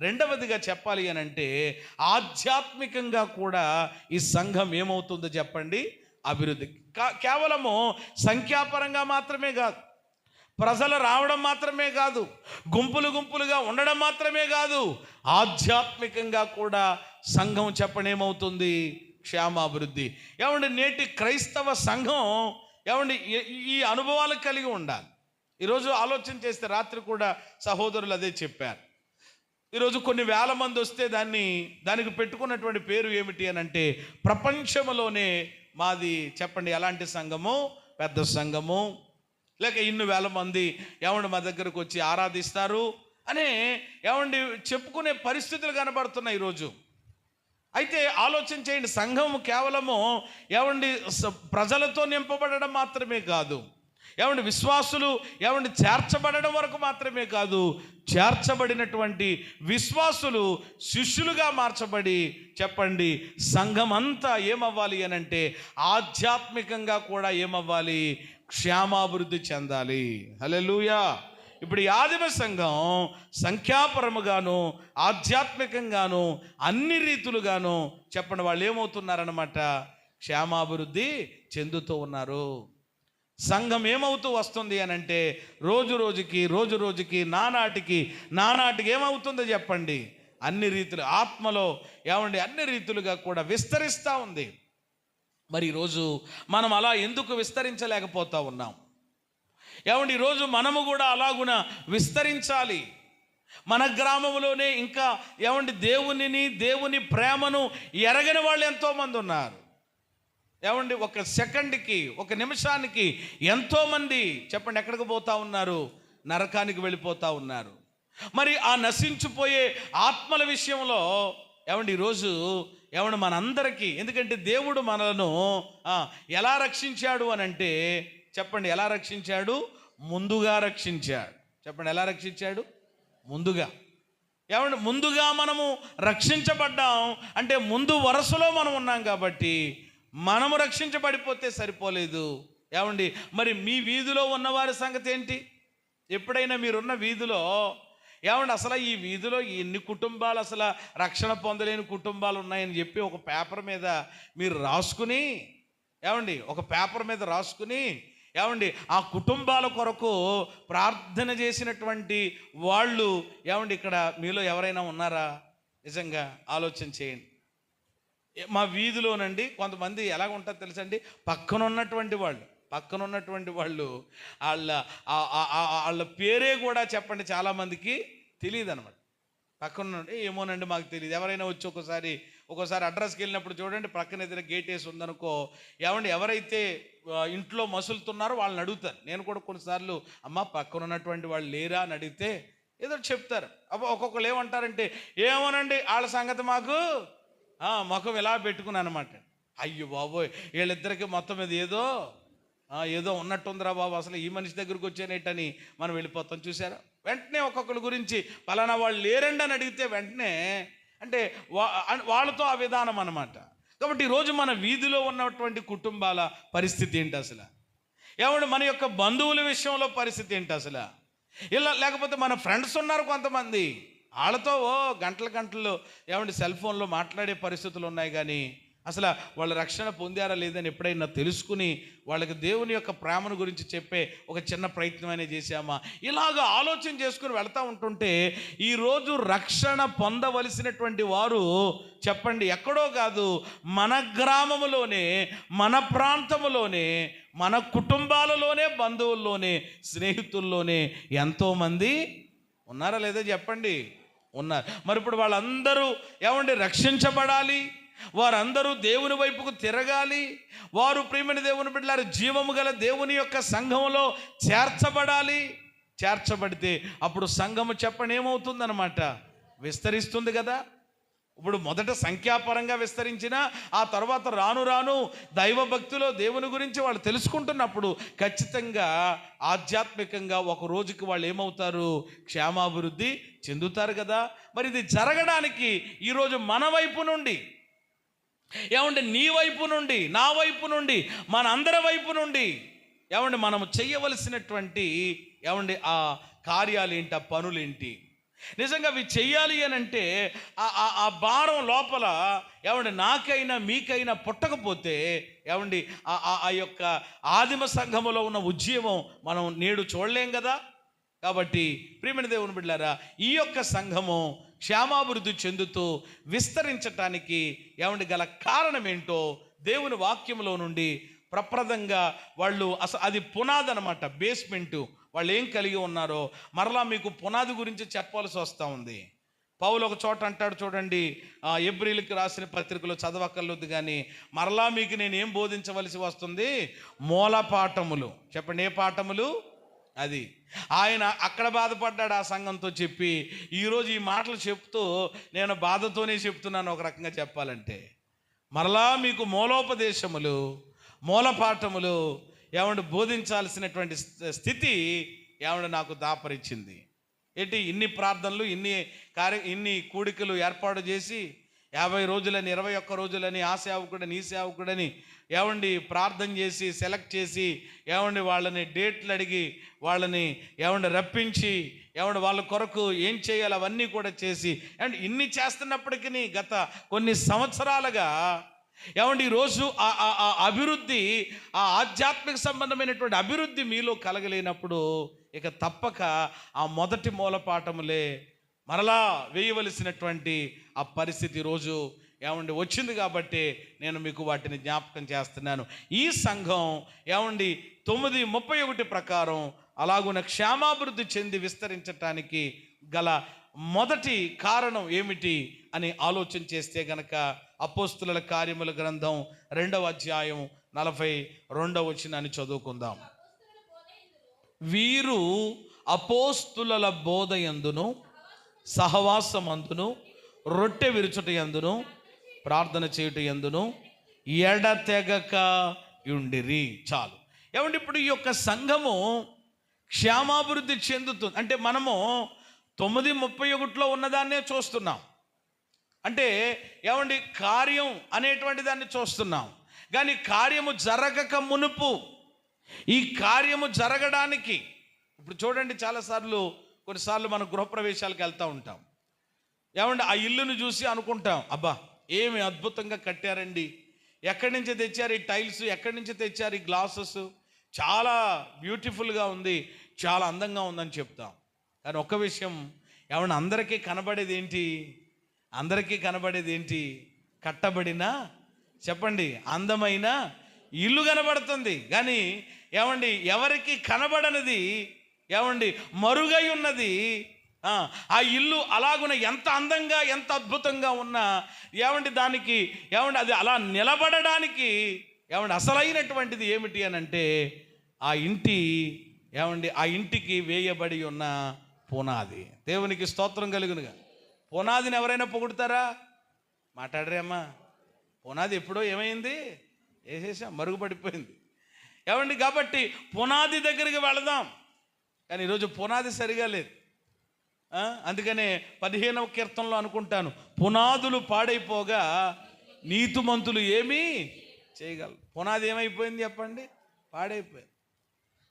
రెండవదిగా చెప్పాలి అని అంటే ఆధ్యాత్మికంగా కూడా ఈ సంఘం ఏమవుతుందో చెప్పండి, అభివృద్ధి. కేవలము సంఖ్యాపరంగా మాత్రమే కాదు, ప్రజలు రావడం మాత్రమే కాదు, గుంపులుగా ఉండడం మాత్రమే కాదు, ఆధ్యాత్మికంగా కూడా సంఘం చెప్పండి ఏమవుతుంది, క్షేమాభివృద్ధి. ఏమండి నేటి క్రైస్తవ సంఘం ఏమండి ఈ అనుభవాలు కలిగి ఉండాలి. ఈరోజు ఆలోచన చేస్తే రాత్రి కూడా సహోదరులు అదే చెప్పారు. ఈరోజు కొన్ని వేల మంది వస్తే దానికి పెట్టుకున్నటువంటి పేరు ఏమిటి అని అంటే ప్రపంచంలోనే మాది చెప్పండి ఎలాంటి సంఘము? పెద్ద సంఘము, లేక ఇన్ని వేల మంది ఏమండి మా దగ్గరకు వచ్చి ఆరాధిస్తారు అనే ఏమండి చెప్పుకునే పరిస్థితులు కనబడుతున్నాయి ఈరోజు. అయితే ఆలోచన చేయండి, సంఘం కేవలము ఏమండి ప్రజలతో నింపబడడం మాత్రమే కాదు, ఏమండి విశ్వాసులు ఏమండి చేర్చబడడం వరకు మాత్రమే కాదు, చేర్చబడినటువంటి విశ్వాసులు శిష్యులుగా మార్చబడి చెప్పండి సంఘం అంతా ఏమవ్వాలి అని అంటే ఆధ్యాత్మికంగా కూడా ఏమవ్వాలి? క్షేమాభివృద్ధి చెందాలి. హల్లెలూయా. ఇప్పుడు ఈ ఆదిమ సంఘం సంఖ్యాపరముగాను ఆధ్యాత్మికంగాను అన్ని రీతులుగాను చెప్పండి వాళ్ళు ఏమవుతున్నారన్నమాట? క్షేమాభివృద్ధి చెందుతూ ఉన్నారు. సంఘం ఏమవుతూ వస్తుంది అని అంటే రోజు రోజుకి నానాటికి ఏమవుతుందో చెప్పండి? అన్ని రీతులు ఆత్మలో ఏమండి అన్ని రీతులుగా కూడా విస్తరిస్తూ ఉంది. మరి ఈరోజు మనం అలా ఎందుకు విస్తరించలేకపోతా ఉన్నాం? ఏమండి ఈరోజు మనము కూడా అలాగున విస్తరించాలి. మన గ్రామంలోనే ఇంకా ఏమండి దేవుని ప్రేమను ఎరగని వాళ్ళు ఎంతోమంది ఉన్నారు. ఏమండి ఒక సెకండ్కి ఒక నిమిషానికి ఎంతోమంది చెప్పండి ఎక్కడికి పోతా ఉన్నారు? నరకానికి వెళ్ళిపోతూ ఉన్నారు. మరి ఆ నశించిపోయే ఆత్మల విషయంలో ఏమండి ఈరోజు ఏమండి మనందరికీ, ఎందుకంటే దేవుడు మనలను ఎలా రక్షించాడు అని అంటే చెప్పండి ఎలా రక్షించాడు? ముందుగా రక్షించాడు. చెప్పండి ఎలా రక్షించాడు? ముందుగా. ఏమండి ముందుగా మనము రక్షించబడ్డాం అంటే ముందు వరుసలో మనం ఉన్నాం కాబట్టి మనము రక్షించబడిపోతే సరిపోలేదు. ఏమండి మరి మీ వీధిలో ఉన్నవారి సంగతి ఏంటి? ఎప్పుడైనా మీరున్న వీధిలో ఏమండి అసలు ఈ వీధిలో ఎన్ని కుటుంబాలు అసలు రక్షణ పొందలేని కుటుంబాలు ఉన్నాయని చెప్పి ఒక పేపర్ మీద మీరు రాసుకుని ఏమండి ఒక పేపర్ మీద రాసుకుని ఏమండి ఆ కుటుంబాల కొరకు ప్రార్థన చేసినటువంటి వాళ్ళు ఏమండి ఇక్కడ మీలో ఎవరైనా ఉన్నారా? నిజంగా ఆలోచన చేయండి. మా వీధిలోనండి కొంతమంది ఎలాగ ఉంటారో తెలుసండి, పక్కన ఉన్నటువంటి వాళ్ళు వాళ్ళ పేరే కూడా చెప్పండి చాలామందికి తెలియదు అనమాట. పక్కన ఏమోనండి మాకు తెలియదు. ఎవరైనా వచ్చి ఒక్కోసారి అడ్రస్కి వెళ్ళినప్పుడు చూడండి పక్కన ఎదురు గేట్ వేసి ఉందనుకో, ఏమండి ఎవరైతే ఇంట్లో మసులుతున్నారో వాళ్ళని అడుగుతారు. నేను కూడా కొన్నిసార్లు అమ్మ పక్కన ఉన్నటువంటి వాళ్ళు లేరా అని అడిగితే ఏదో చెప్తారు. ఒక్కొక్కరు ఏమంటారంటే ఏమోనండి వాళ్ళ సంగతి మాకు ముఖం ఇలా పెట్టుకున్నాను అనమాట. అయ్యో బాబోయ్ వీళ్ళిద్దరికి మొత్తం మీద ఏదో ఉన్నట్టుందిరా బాబు, అసలు ఈ మనిషి దగ్గరికి వచ్చేనేటని మనం వెళ్ళిపోతాం. చూసారా? వెంటనే ఒక్కొక్కరి గురించి పలానా వాళ్ళు లేరండి అని అడిగితే వెంటనే అంటే వాళ్ళతో ఆ విధానం అన్నమాట. కాబట్టి ఈరోజు మన వీధిలో ఉన్నటువంటి కుటుంబాల పరిస్థితి ఏంటి అసలు? ఏమంటే మన యొక్క బంధువుల విషయంలో పరిస్థితి ఏంటి అసలు? ఇలా లేకపోతే మన ఫ్రెండ్స్ ఉన్నారు కొంతమంది, వాళ్ళతో గంటలు ఏమంటే సెల్ ఫోన్లో మాట్లాడే పరిస్థితులు ఉన్నాయి. కానీ అసలు వాళ్ళ రక్షణ పొందారా లేదని ఎప్పుడైనా తెలుసుకుని వాళ్ళకి దేవుని యొక్క ప్రేమను గురించి చెప్పే ఒక చిన్న ప్రయత్నం అనేది చేశామా? ఇలాగ ఆలోచన చేసుకుని వెళ్తూ ఉంటుంటే ఈరోజు రక్షణ పొందవలసినటువంటి వారు చెప్పండి ఎక్కడో కాదు, మన గ్రామములోనే, మన ప్రాంతములోనే, మన కుటుంబాలలోనే, బంధువుల్లోనే, స్నేహితుల్లోనే ఎంతోమంది ఉన్నారా లేదా చెప్పండి? ఉన్నారు. మరి ఇప్పుడు వాళ్ళందరూ ఏమండి రక్షించబడాలి, వారందరూ దేవుని వైపుకు తిరగాలి, వారు ప్రియమైన దేవుని బిడ్డలారా జీవము గల దేవుని యొక్క సంఘములో చేర్చబడాలి. చేర్చబడితే అప్పుడు సంఘము చెప్పండి ఏమవుతుందన్నమాట? విస్తరిస్తుంది కదా. ఇప్పుడు మొదట సంఖ్యాపరంగా విస్తరించిన ఆ తర్వాత రాను దైవభక్తిలో దేవుని గురించి వాళ్ళు తెలుసుకుంటున్నప్పుడు ఖచ్చితంగా ఆధ్యాత్మికంగా ఒక రోజుకి వాళ్ళు ఏమవుతారు? క్షేమాభివృద్ధి చెందుతారు కదా. మరి ఇది జరగడానికి ఈరోజు మన వైపు నుండి ఏమంటే నీ వైపు నుండి, నా వైపు నుండి, మన అందరి వైపు నుండి ఏమంటే మనం చెయ్యవలసినటువంటి ఏమండి ఆ కార్యాలేంటి, ఆ పనులేంటి? నిజంగా అవి చెయ్యాలి అని అంటే ఆ భారం లోపల ఏమండి నాకైనా మీకైనా పుట్టకపోతే ఏమండి ఆ యొక్క ఆదిమ సంఘములో ఉన్న ఉద్యమం మనం నేడు చూడలేం కదా. కాబట్టి ప్రియమైన దేవుని బిడ్డలారా ఈ యొక్క సంఘము క్షేమాభివృద్ధి చెందుతూ విస్తరించటానికి ఏమండి గల కారణం ఏంటో దేవుని వాక్యంలో నుండి ప్రప్రదంగా వాళ్ళు అది పునాది అనమాట, బేస్మెంటు. వాళ్ళు ఏం కలిగి ఉన్నారో మరలా మీకు పునాది గురించి చెప్పాల్సి వస్తూ ఉంది. పౌలు ఒక చోట అంటాడు చూడండి, ఎబ్రీలకు రాసిన పత్రికలో చదవక్కర్లేదు కానీ మరలా మీకు నేను ఏం బోధించవలసి వస్తుంది, మూలపాఠములు. చెప్పండి, ఏ పాఠములు? అది ఆయన అక్కడ బాధపడ్డాడు ఆ సంఘంతో చెప్పి, ఈరోజు ఈ మాటలు చెప్తూ నేను బాధతోనే చెప్తున్నాను. ఒక రకంగా చెప్పాలంటే మరలా మీకు మూలోపదేశములు, మూలపాఠములు ఏమంటే బోధించాల్సినటువంటి స్థితి ఏమంటే నాకు దాపరిచింది. ఏంటి ఇన్ని ప్రార్థనలు, ఇన్ని కూడికలు ఏర్పాటు చేసి 50 రోజులని 21 రోజులని ఆ సేవకుడని ఈ సేవకుడని ఏమండి ప్రార్థన చేసి సెలెక్ట్ చేసి ఏమండి వాళ్ళని డేట్లు అడిగి వాళ్ళని ఏమండి రప్పించి ఏమండి వాళ్ళ కొరకు ఏం చేయాలి అవన్నీ కూడా చేసి అండ్ ఇన్ని చేస్తున్నప్పటికీ గత కొన్ని సంవత్సరాలుగా ఏమండి ఈరోజు ఆ అభివృద్ధి, ఆ ఆధ్యాత్మిక సంబంధమైనటువంటి అభివృద్ధి మీలో కలగలేనప్పుడు ఇక తప్పక ఆ మొదటి మూలపాఠములే మరలా వేయవలసినటువంటి ఆ పరిస్థితి రోజు ఏమండి వచ్చింది. కాబట్టి నేను మీకు వాటిని జ్ఞాపకం చేస్తున్నాను. ఈ సంఘం ఏమండి 9:31 ప్రకారం అలాగున క్షేమాభివృద్ధి చెంది విస్తరించటానికి గల మొదటి కారణం ఏమిటి అని ఆలోచన చేస్తే గనక అపోస్తుల కార్యముల గ్రంథం 2వ అధ్యాయం 42వ వచనాన్ని చదువుకుందాం. వీరు అపోస్తుల బోధ యందును సహవాసమందును రొట్టె విరుచుట యందును ప్రార్థన చేయుట యందును ఎడతెగక ఉండిరి. చాలు. ఏమంటే ఇప్పుడు ఈ యొక్క సంఘము క్షేమాభివృద్ధి చెందుతుంది అంటే మనము 9:31లో ఉన్నదాన్నే చూస్తున్నాం. అంటే ఏమండి కార్యం అనేటువంటి దాన్ని చూస్తున్నాం. కానీ కార్యము జరగక మునుపు, ఈ కార్యము జరగడానికి ఇప్పుడు చూడండి, కొన్నిసార్లు మనం గృహప్రవేశాలకు వెళ్తూ ఉంటాం. ఏమండి ఆ ఇల్లును చూసి అనుకుంటాం, అబ్బా ఏమి అద్భుతంగా కట్టారండి, ఎక్కడి నుంచి తెచ్చారు ఈ టైల్స్, ఎక్కడి నుంచి తెచ్చారు ఈ గ్లాసెస్, చాలా బ్యూటిఫుల్గా ఉంది, చాలా అందంగా ఉందని చెప్తాం. కానీ ఒక్క విషయం ఏమన్నా అందరికీ కనబడేది ఏంటి? కట్టబడిన చెప్పండి అందమైన ఇల్లు కనబడుతుంది. కానీ ఏమండి ఎవరికి కనబడనిది ఏమండి మరుగై ఉన్నది ఆ ఇల్లు. అలాగున ఎంత అందంగా ఎంత అద్భుతంగా ఉన్నా ఏమండి దానికి ఏమండి అది అలా నిలబడడానికి ఏమండి అసలైనటువంటిది ఏమిటి అని అంటే ఆ ఇంటికి వేయబడి ఉన్న పునాది. దేవునికి స్తోత్రం కలుగునుగా. పునాదిని ఎవరైనా పొగుడుతారా? మాట్లాడరేమ్మా. పునాది ఎప్పుడో ఏమైంది, వేసేసాం, మరుగుపడిపోయింది. ఏమండి కాబట్టి పునాది దగ్గరికి వెళదాం. కానీ ఈరోజు పునాది సరిగా లేదు. అందుకనే 15వ కీర్తనలో అనుకుంటాను, పునాదులు పాడైపోగా నీతిమంతులు ఏమీ చేయగలరు. పునాది ఏమైపోయింది చెప్పండి? పాడైపోయింది.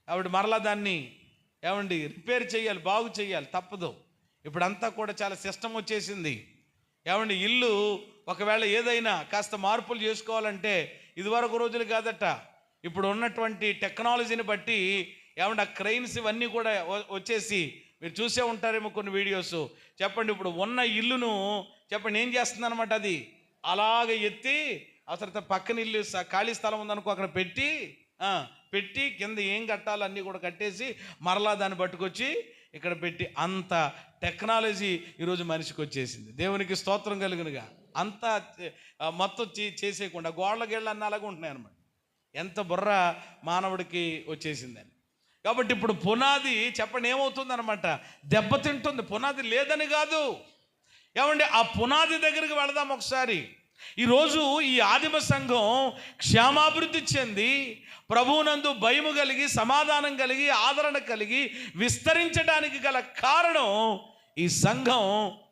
కాబట్టి మరలా దాన్ని ఏమండి రిపేర్ చేయాలి, బాగు చేయాలి, తప్పదు. ఇప్పుడంతా కూడా చాలా సిస్టమ్ వచ్చేసింది. ఏమండి ఇల్లు ఒకవేళ ఏదైనా కాస్త మార్పులు చేసుకోవాలంటే ఇదివరకు రోజులు కాదట, ఇప్పుడు ఉన్నటువంటి టెక్నాలజీని బట్టి ఏమంటే ఆ క్రెయిన్స్ ఇవన్నీ కూడా వచ్చేసి మీరు చూసే ఉంటారేమో కొన్ని వీడియోస్. చెప్పండి ఇప్పుడు ఉన్న ఇల్లును చెప్పండి ఏం చేస్తుంది అనమాట, అది అలాగ ఎత్తి అసలు పక్కన ఇల్లు ఖాళీ స్థలం ఉందనుకో అక్కడ పెట్టి కింద ఏం కట్టాలో అన్నీ కూడా కట్టేసి మరలా దాన్ని పట్టుకొచ్చి ఇక్కడ పెట్టి, అంత టెక్నాలజీ ఈరోజు మనిషికి వచ్చేసింది. దేవునికి స్తోత్రం కలుగునుగా. అంతా మొత్తం చేసేయకుండా గోళ్ళ అన్న అలాగే ఉంటున్నాయి అన్నమాట. ఎంత బుర్ర మానవుడికి వచ్చేసిందని. కాబట్టి ఇప్పుడు పునాది చెప్పండి ఏమవుతుంది అనమాట, దెబ్బతింటుంది. పునాది లేదని కాదు. ఏమండి ఆ పునాది దగ్గరికి వెళదాం ఒకసారి. ఈరోజు ఈ ఆదిమ సంఘం క్షేమాభివృద్ధి చెంది ప్రభువునందు భయము కలిగి సమాధానం కలిగి ఆదరణ కలిగి విస్తరించడానికి గల కారణం ఈ సంఘం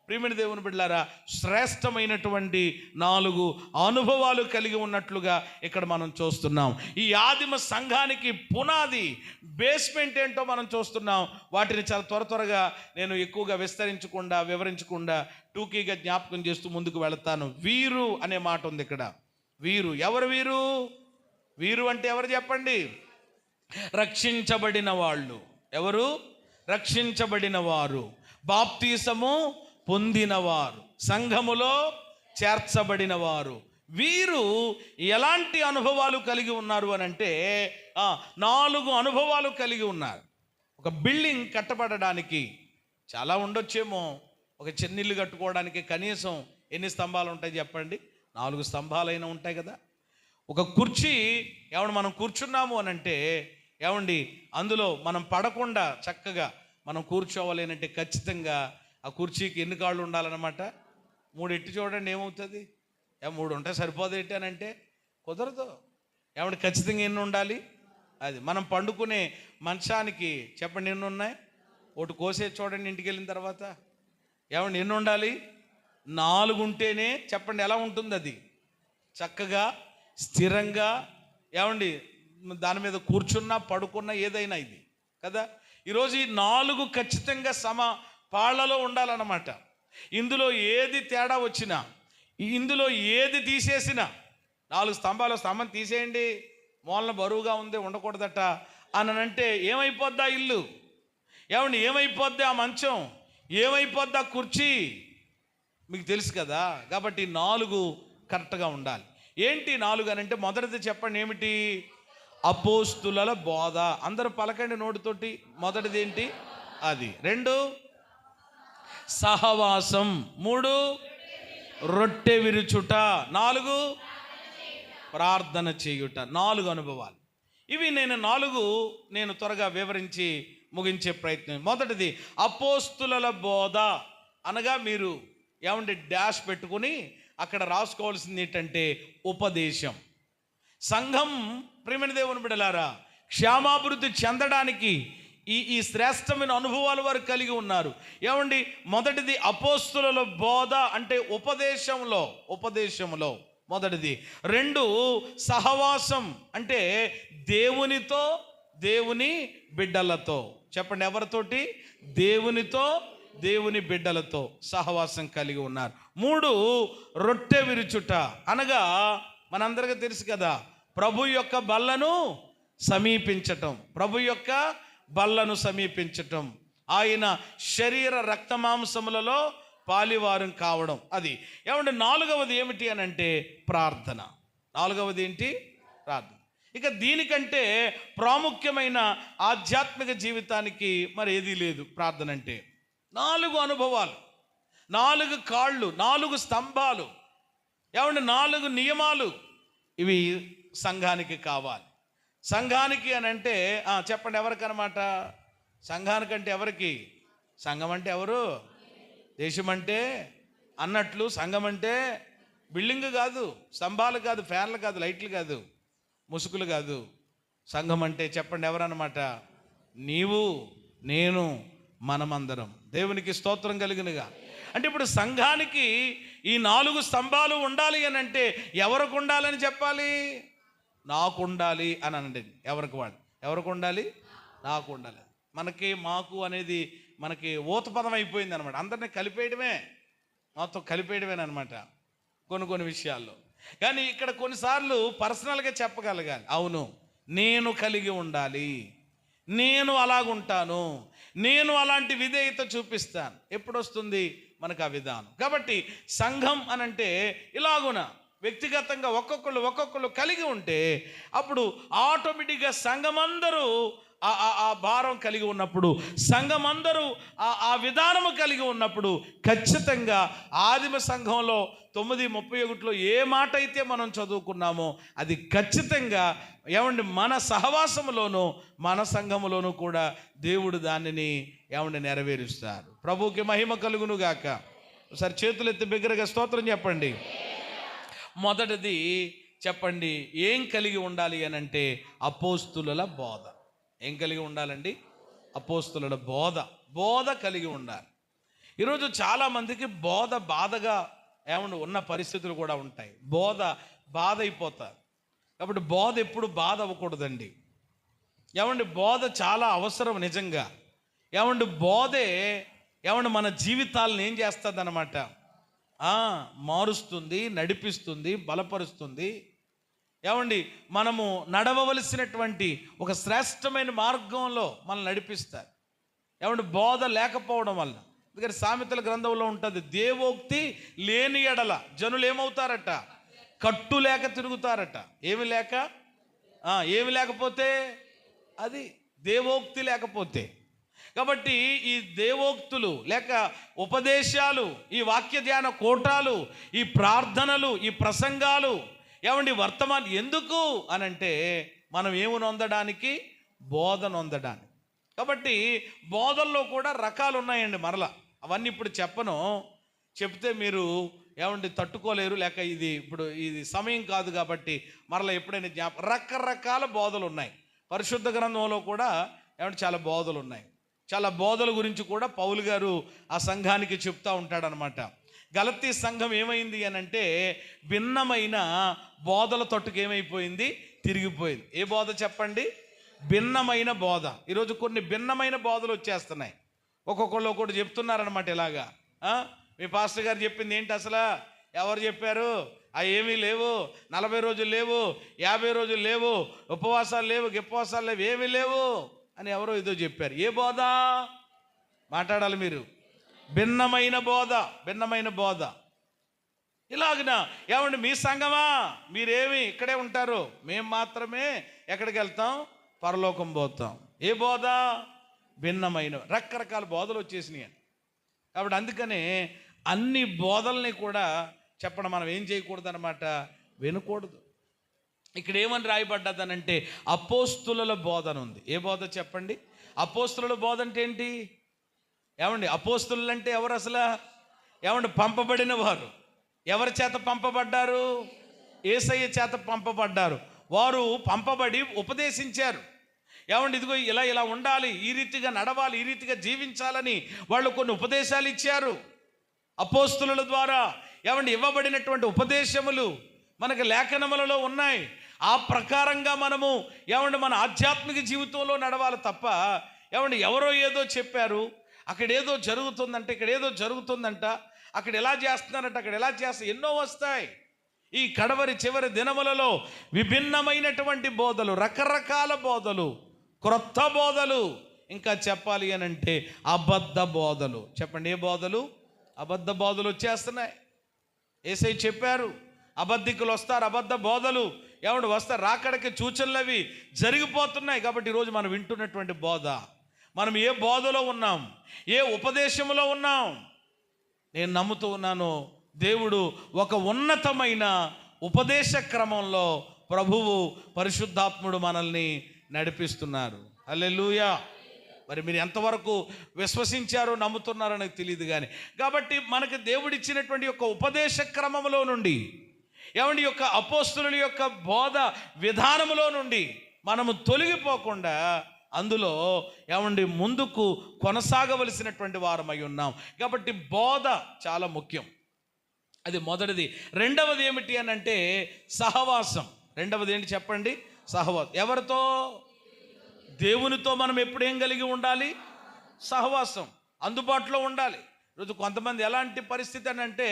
ప్రియమైన దేవుని బిడ్డలారా శ్రేష్టమైనటువంటి 4 అనుభవాలు కలిగి ఉన్నట్లుగా ఇక్కడ మనం చూస్తున్నాం. ఈ ఆదిమ సంఘానికి పునాది బేస్మెంట్ ఏంటో మనం చూస్తున్నాం. వాటిని చాలా త్వరగా నేను ఎక్కువగా వివరించకుండా టూకీగా జ్ఞాపకం చేస్తూ ముందుకు వెళతాను. వీరు అనే మాట ఉంది ఇక్కడ. వీరు ఎవరు? వీరు అంటే ఎవరు చెప్పండి? రక్షించబడిన వాళ్ళు. ఎవరు? రక్షించబడిన వారు, బాప్తీసము పొందినవారు, సంఘములో చేర్చబడిన వారు. వీరు ఎలాంటి అనుభవాలు కలిగి ఉన్నారు అని అంటే 4 అనుభవాలు కలిగి ఉన్నారు. ఒక బిల్డింగ్ కట్టబడడానికి చాలా ఉండొచ్చేమో, ఒక చిన్నిల్లు కట్టుకోవడానికి కనీసం ఎన్ని స్తంభాలు ఉంటాయి చెప్పండి? 4 స్తంభాలైనా ఉంటాయి కదా. ఒక కుర్చీ ఏమండి మనం కూర్చున్నాము అని అంటే ఏమండి అందులో మనం పడకుండా చక్కగా మనం కూర్చోవాలి అంటే ఖచ్చితంగా ఆ కుర్చీకి ఎన్ని కాళ్ళు ఉండాలన్నమాట? 3 ఎట్టి చూడండి ఏమవుతుంది? 3 ఉంటే సరిపోదు ఏంటి అని అంటే కుదరదు. ఏమంటే ఖచ్చితంగా ఎన్ని ఉండాలి? అది మనం పండుకునే మంచానికి చెప్పండి ఎన్ని ఉన్నాయి? ఒకటి కోసేది చూడండి ఇంటికి వెళ్ళిన తర్వాత. ఏమండి ఎన్ని ఉండాలి? 4 ఉంటేనే చెప్పండి ఎలా ఉంటుంది అది? చక్కగా స్థిరంగా ఏమండి దాని మీద కూర్చున్నా పడుకున్నా ఏదైనా ఇది కదా. ఈరోజు ఈ 4 ఖచ్చితంగా పాళ్లలో ఉండాలన్నమాట. ఇందులో ఏది తేడా వచ్చినా, ఇందులో ఏది తీసేసినా, 4 స్తంభం తీసేయండి, మూలన బరువుగా ఉంది ఉండకూడదట అని అంటే ఏమైపోద్ది ఆ ఇల్లు? ఏమండి ఏమైపోద్ది ఆ మంచం? ఏమైపోద్ది ఆ కుర్చీ? మీకు తెలుసు కదా. కాబట్టి 4 కరెక్ట్గా ఉండాలి. ఏంటి 4 అని అంటే మొదటిది చెప్పండి ఏమిటి? అపోస్తుల బోధ. అందరూ పలకండి నోటితోటి. మొదటిది ఏంటి? అది. 2 సహవాసం. 3 రొట్టె విరుచుట. 4 ప్రార్థన చేయుట. 4 అనుభవాలు. ఇవి నేను త్వరగా వివరించి ముగించే ప్రయత్నం. మొదటిది అపోస్తుల బోధ అనగా మీరు ఏమంటే డాష్ పెట్టుకుని అక్కడ రాసుకోవాల్సింది ఏంటంటే ఉపదేశం. సంఘం ప్రియమైన దేవుని బిడ్డలారా క్షేమాభివృద్ధి చెందడానికి ఈ శ్రేష్టమైన అనుభవాలు వారు కలిగి ఉన్నారు. ఏమండి మొదటిది అపోస్తుల బోధ అంటే ఉపదేశంలో మొదటిది. 2 సహవాసం అంటే దేవునితో దేవుని బిడ్డలతో. చెప్పండి ఎవరితోటి? దేవునితో దేవుని బిడ్డలతో సహవాసం కలిగి ఉన్నారు. 3 రొట్టె విరుచుట అనగా మనందరికీ తెలుసు కదా, ప్రభు యొక్క బల్లను సమీపించటం, ఆయన శరీర రక్తమాంసములలో పాలివారం కావడం. అది ఏమంటే 4వది ఏమిటి అని అంటే ప్రార్థన. 4వది ఏంటి? ప్రార్థన. ఇక దీనికంటే ప్రాముఖ్యమైన ఆధ్యాత్మిక జీవితానికి మరి ఏదీ లేదు. ప్రార్థన అంటే 4 అనుభవాలు, 4 కాళ్ళు, 4 స్తంభాలు, ఏమంటే 4 నియమాలు. ఇవి సంఘానికి కావాలి. సంఘానికి అని అంటే చెప్పండి ఎవరికనమాట? సంఘానికంటే ఎవరికి? సంఘం అంటే ఎవరు? దేశం అంటే అన్నట్లు సంఘం అంటే బిల్డింగ్ కాదు, స్తంభాలు కాదు, ఫ్యాన్లు కాదు, లైట్లు కాదు, ముసుగులు కాదు. సంఘం అంటే చెప్పండి ఎవరన్నమాట? నీవు, నేను, మనమందరం. దేవునికి స్తోత్రం కలిగినగా. అంటే ఇప్పుడు సంఘానికి ఈ 4 స్తంభాలు ఉండాలి అని అంటే ఎవరికి ఉండాలని చెప్పాలి? నాకు ఉండాలి అని అనండి. ఎవరికి ఉండాలి? నాకు ఉండాలి. మాకు అనేది మనకి ఊత పదం అయిపోయింది అనమాట. అందరినీ మొత్తం కలిపేయడమేనమాట కొన్ని విషయాల్లో. కానీ ఇక్కడ కొన్నిసార్లు పర్సనల్గా చెప్పగలగాలి. అవును నేను కలిగి ఉండాలి, నేను అలాగుంటాను, నేను అలాంటి విధేయత చూపిస్తాను. ఎప్పుడు వస్తుంది మనకు ఆ విధానం? కాబట్టి సంఘం అనంటే ఇలాగున వ్యక్తిగతంగా ఒక్కొక్కళ్ళు కలిగి ఉంటే అప్పుడు ఆటోమేటిక్గా సంఘమందరూ ఆ భారం కలిగి ఉన్నప్పుడు, సంఘమందరూ ఆ విధానము కలిగి ఉన్నప్పుడు ఖచ్చితంగా ఆదిమ సంఘంలో 9:31లో ఏ మాట అయితే మనం చదువుకున్నామో అది ఖచ్చితంగా ఏమండి మన సహవాసములోనూ మన సంఘములోనూ కూడా దేవుడు దానిని ఏమండి నెరవేరుస్తారు. ప్రభువుకి మహిమ కలుగును గాక. ఒకసారి చేతులు ఎత్తి బిగ్గరగా స్తోత్రం చెప్పండి. మొదటిది చెప్పండి ఏం కలిగి ఉండాలి అని అంటే అపోస్తుల బోధ. ఏం కలిగి ఉండాలండి? అపోస్తుల బోధ కలిగి ఉండాలి. ఈరోజు చాలామందికి బాధగా ఏమన్నా ఉన్న పరిస్థితులు కూడా ఉంటాయి. బాధ అయిపోతారు. కాబట్టి బోధ ఎప్పుడు బాధ అవ్వకూడదండి. బోధ చాలా అవసరం నిజంగా. బోధే మన జీవితాలను ఏం చేస్తుంది అన్నమాట? మారుస్తుంది, నడిపిస్తుంది, బలపరుస్తుంది. మనము నడవవలసినటువంటి ఒక శ్రేష్టమైన మార్గంలో మనల్ని నడిపిస్తారు. బోధ లేకపోవడం వల్ల. ఎందుకంటే సామెతల గ్రంథంలో ఉంటుంది, దేవోక్తి లేని ఎడల జనులు ఏమవుతారట? కట్టు లేక తిరుగుతారట. ఏమి లేకపోతే అది దేవోక్తి లేకపోతే. కాబట్టి ఈ దేవోక్తులు లేక ఉపదేశాలు, ఈ వాక్య ధ్యాన కూటాలు, ఈ ప్రార్థనలు, ఈ ప్రసంగాలు ఏమండి వర్తమానం ఎందుకు అనంటే మనం ఏమి నొందడానికి, బోధ నొందడానికి. కాబట్టి బోధల్లో కూడా రకాలు ఉన్నాయండి. మరలా అవన్నీ ఇప్పుడు చెప్పను, చెప్తే మీరు ఏమండి తట్టుకోలేరు, లేక ఇది సమయం కాదు. కాబట్టి మరలా ఎప్పుడైనా రకరకాల బోధలు ఉన్నాయి. పరిశుద్ధ గ్రంథంలో కూడా ఏమంటే చాలా బోధలు ఉన్నాయి. చాలా బోధల గురించి కూడా పౌలు గారు ఆ సంఘానికి చెప్తూ ఉంటాడనమాట. గలతీ సంఘం ఏమైంది అని అంటే భిన్నమైన బోధల తట్టుకు ఏమైపోయింది, తిరిగిపోయింది. ఏ బోధ చెప్పండి? భిన్నమైన బోధ. ఈరోజు కొన్ని భిన్నమైన బోధలు వచ్చేస్తున్నాయి. ఒక్కొక్కళ్ళు ఒకటి చెప్తున్నారనమాట. ఇలాగా మీ పాస్టర్ గారు చెప్పింది ఏంటి అసలు, ఎవరు చెప్పారు, ఏమీ లేవు, 40 రోజులు లేవు, 50 రోజులు లేవు, ఉపవాసాలు లేవు, ఏమీ లేవు అని ఎవరో ఏదో చెప్పారు. ఏ బోధ మాట్లాడాలి మీరు? భిన్నమైన బోధ, భిన్నమైన బోధ. ఇలాగన ఏమండి మీ సంఘమా, మీరేమి ఇక్కడే ఉంటారు, మేము మాత్రమే ఎక్కడికి వెళ్తాం, పరలోకం పోతాం. ఏ బోధ? భిన్నమైన రకరకాల బోధలు వచ్చేసినాయి. కాబట్టి అందుకనే అన్ని బోధల్ని కూడా చెప్పడం మనం ఏం చేయకూడదు అనమాట, వినకూడదు. ఇక్కడ ఏమని రాయబడ్డదనంటే అపోస్తుల బోధన ఉంది. ఏ బోధ చెప్పండి? అపోస్తుల బోధ అంటే ఏంటి ఏమండి? అపోస్తులు అంటే ఎవరు అసలు? ఏమండి పంపబడిన వారు. ఎవరి చేత పంపబడ్డారు? యేసయ్య చేత పంపబడ్డారు. వారు పంపబడి ఉపదేశించారు. ఏమండి ఇదిగో ఇలా ఉండాలి, ఈ రీతిగా నడవాలి, ఈ రీతిగా జీవించాలని వాళ్ళు కొన్ని ఉపదేశాలు ఇచ్చారు. అపోస్తుల ద్వారా ఏమండి ఇవ్వబడినటువంటి ఉపదేశములు మనకు లేఖనములలో ఉన్నాయి. ఆ ప్రకారంగా మనము ఏమండి మన ఆధ్యాత్మిక జీవితంలో నడవాలి తప్ప ఏమండి ఎవరో ఏదో చెప్పారు, అక్కడ ఏదో జరుగుతుందంటే, ఇక్కడ ఏదో జరుగుతుందంట, అక్కడ ఎలా చేస్తున్నారంట, అక్కడ ఎలా చేస్తారు, ఎన్నో వస్తాయి. ఈ చివరి దినములలో విభిన్నమైనటువంటి బోధలు, రకరకాల బోధలు, క్రొత్త బోధలు, ఇంకా చెప్పాలి అని అంటే అబద్ధ బోధలు. చెప్పండి, ఏ బోధలు? అబద్ధ బోధలు వచ్చేస్తున్నాయి. యేసయ్య చెప్పారు, అబద్ధికులు వస్తారు, అబద్ధ బోధలు ఏమంటే వస్తారు, రాకడకి సూచనలు అవి జరిగిపోతున్నాయి. కాబట్టి ఈరోజు మనం వింటున్నటువంటి బోధ, మనం ఏ బోధలో ఉన్నాం, ఏ ఉపదేశంలో ఉన్నాం? నేను నమ్ముతూ ఉన్నాను, దేవుడు ఒక ఉన్నతమైన ఉపదేశ క్రమంలో ప్రభువు పరిశుద్ధాత్ముడు మనల్ని నడిపిస్తున్నారు. హల్లెలూయా. మరి మీరు ఎంతవరకు విశ్వసించారో నమ్ముతున్నారో నాకు తెలియదు కానీ, కాబట్టి మనకు దేవుడిచ్చినటువంటి యొక్క ఉపదేశ క్రమంలో నుండి ఏమండి యొక్క అపోస్తుల యొక్క బోధ విధానములో నుండి మనము తొలగిపోకుండా అందులో ఏమండి ముందుకు కొనసాగవలసినటువంటి వారమై ఉన్నాం. కాబట్టి బోధ చాలా ముఖ్యం. అది మొదటిది. రెండవది ఏమిటి అని అంటే సహవాసం. రెండవది ఏంటి చెప్పండి? సహవాసం. ఎవరితో? దేవునితో మనం ఎప్పుడేం కలిగి ఉండాలి? సహవాసం, అందుబాటులో ఉండాలి. ఈరోజు కొంతమంది ఎలాంటి పరిస్థితి అని అంటే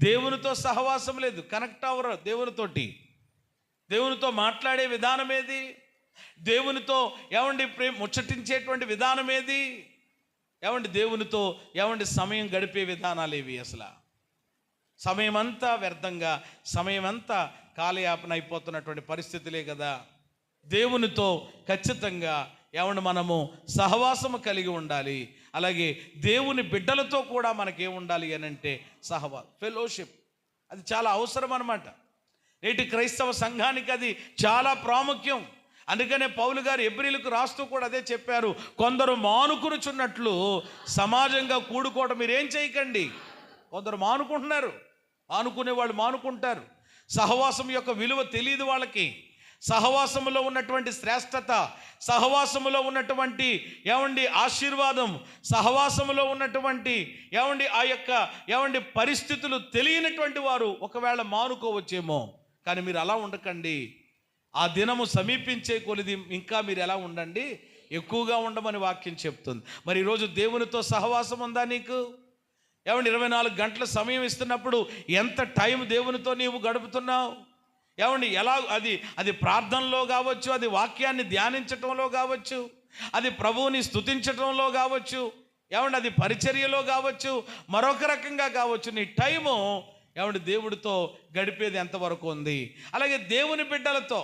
దేవునితో సహవాసం లేదు, కనెక్ట్ అవ్వరు దేవునితోటి. దేవునితో మాట్లాడే విధానం ఏది? దేవునితో ఏమండి ముచ్చటించేటువంటి విధానం ఏది? ఏమండి దేవునితో ఏమండి సమయం గడిపే విధానాలు ఏవి? అసలు సమయం అంతా వ్యర్థంగా, సమయం అంతా కాలయాపన అయిపోతున్నటువంటి పరిస్థితులే కదా. దేవునితో ఖచ్చితంగా ఏమండి మనము సహవాసము కలిగి ఉండాలి. అలాగే దేవుని బిడ్డలతో కూడా మనకేముండాలి అని అంటే ఫెలోషిప్. అది చాలా అవసరం అన్నమాట. నేటి క్రైస్తవ సంఘానికి అది చాలా ప్రాముఖ్యం. అందుకనే పౌలు గారు హెబ్రీయులకు రాస్తూ కూడా అదే చెప్పారు, కొందరు మానుకునుచున్నట్లు సమాజంగా కూడుకోవడం మీరేం చేయకండి. కొందరు మానుకుంటున్నారు, మానుకునే వాళ్ళు మానుకుంటారు. సహవాసం యొక్క విలువ తెలియదు వాళ్ళకి. సహవాసములో ఉన్నటువంటి శ్రేష్టత, సహవాసములో ఉన్నటువంటి ఏమండి ఆశీర్వాదం, సహవాసములో ఉన్నటువంటి ఏమండి ఆ యొక్క ఏమండి పరిస్థితులు తెలియనటువంటి వారు ఒకవేళ మానుకోవచ్చేమో. కానీ మీరు అలా ఉండకండి. ఆ దినము సమీపించే కొలిది ఇంకా మీరు ఎలా ఉండండి, ఎక్కువగా ఉండమని వాక్యం చెప్తుంది. మరి ఈరోజు దేవునితో సహవాసం ఉందా నీకు? ఏమండి 24 గంటల సమయం ఇస్తున్నప్పుడు ఎంత టైం దేవునితో నీవు గడుపుతున్నావు? ఏమండి ఎలా అది ప్రార్థనలో కావచ్చు, అది వాక్యాన్ని ధ్యానించటంలో కావచ్చు, అది ప్రభువుని స్తుతించటంలో కావచ్చు, ఏమండి అది పరిచర్యలో కావచ్చు, మరొక రకంగా కావచ్చు. నీ టైము ఏమండి దేవుడితో గడిపేది ఎంతవరకు ఉంది? అలాగే దేవుని బిడ్డలతో,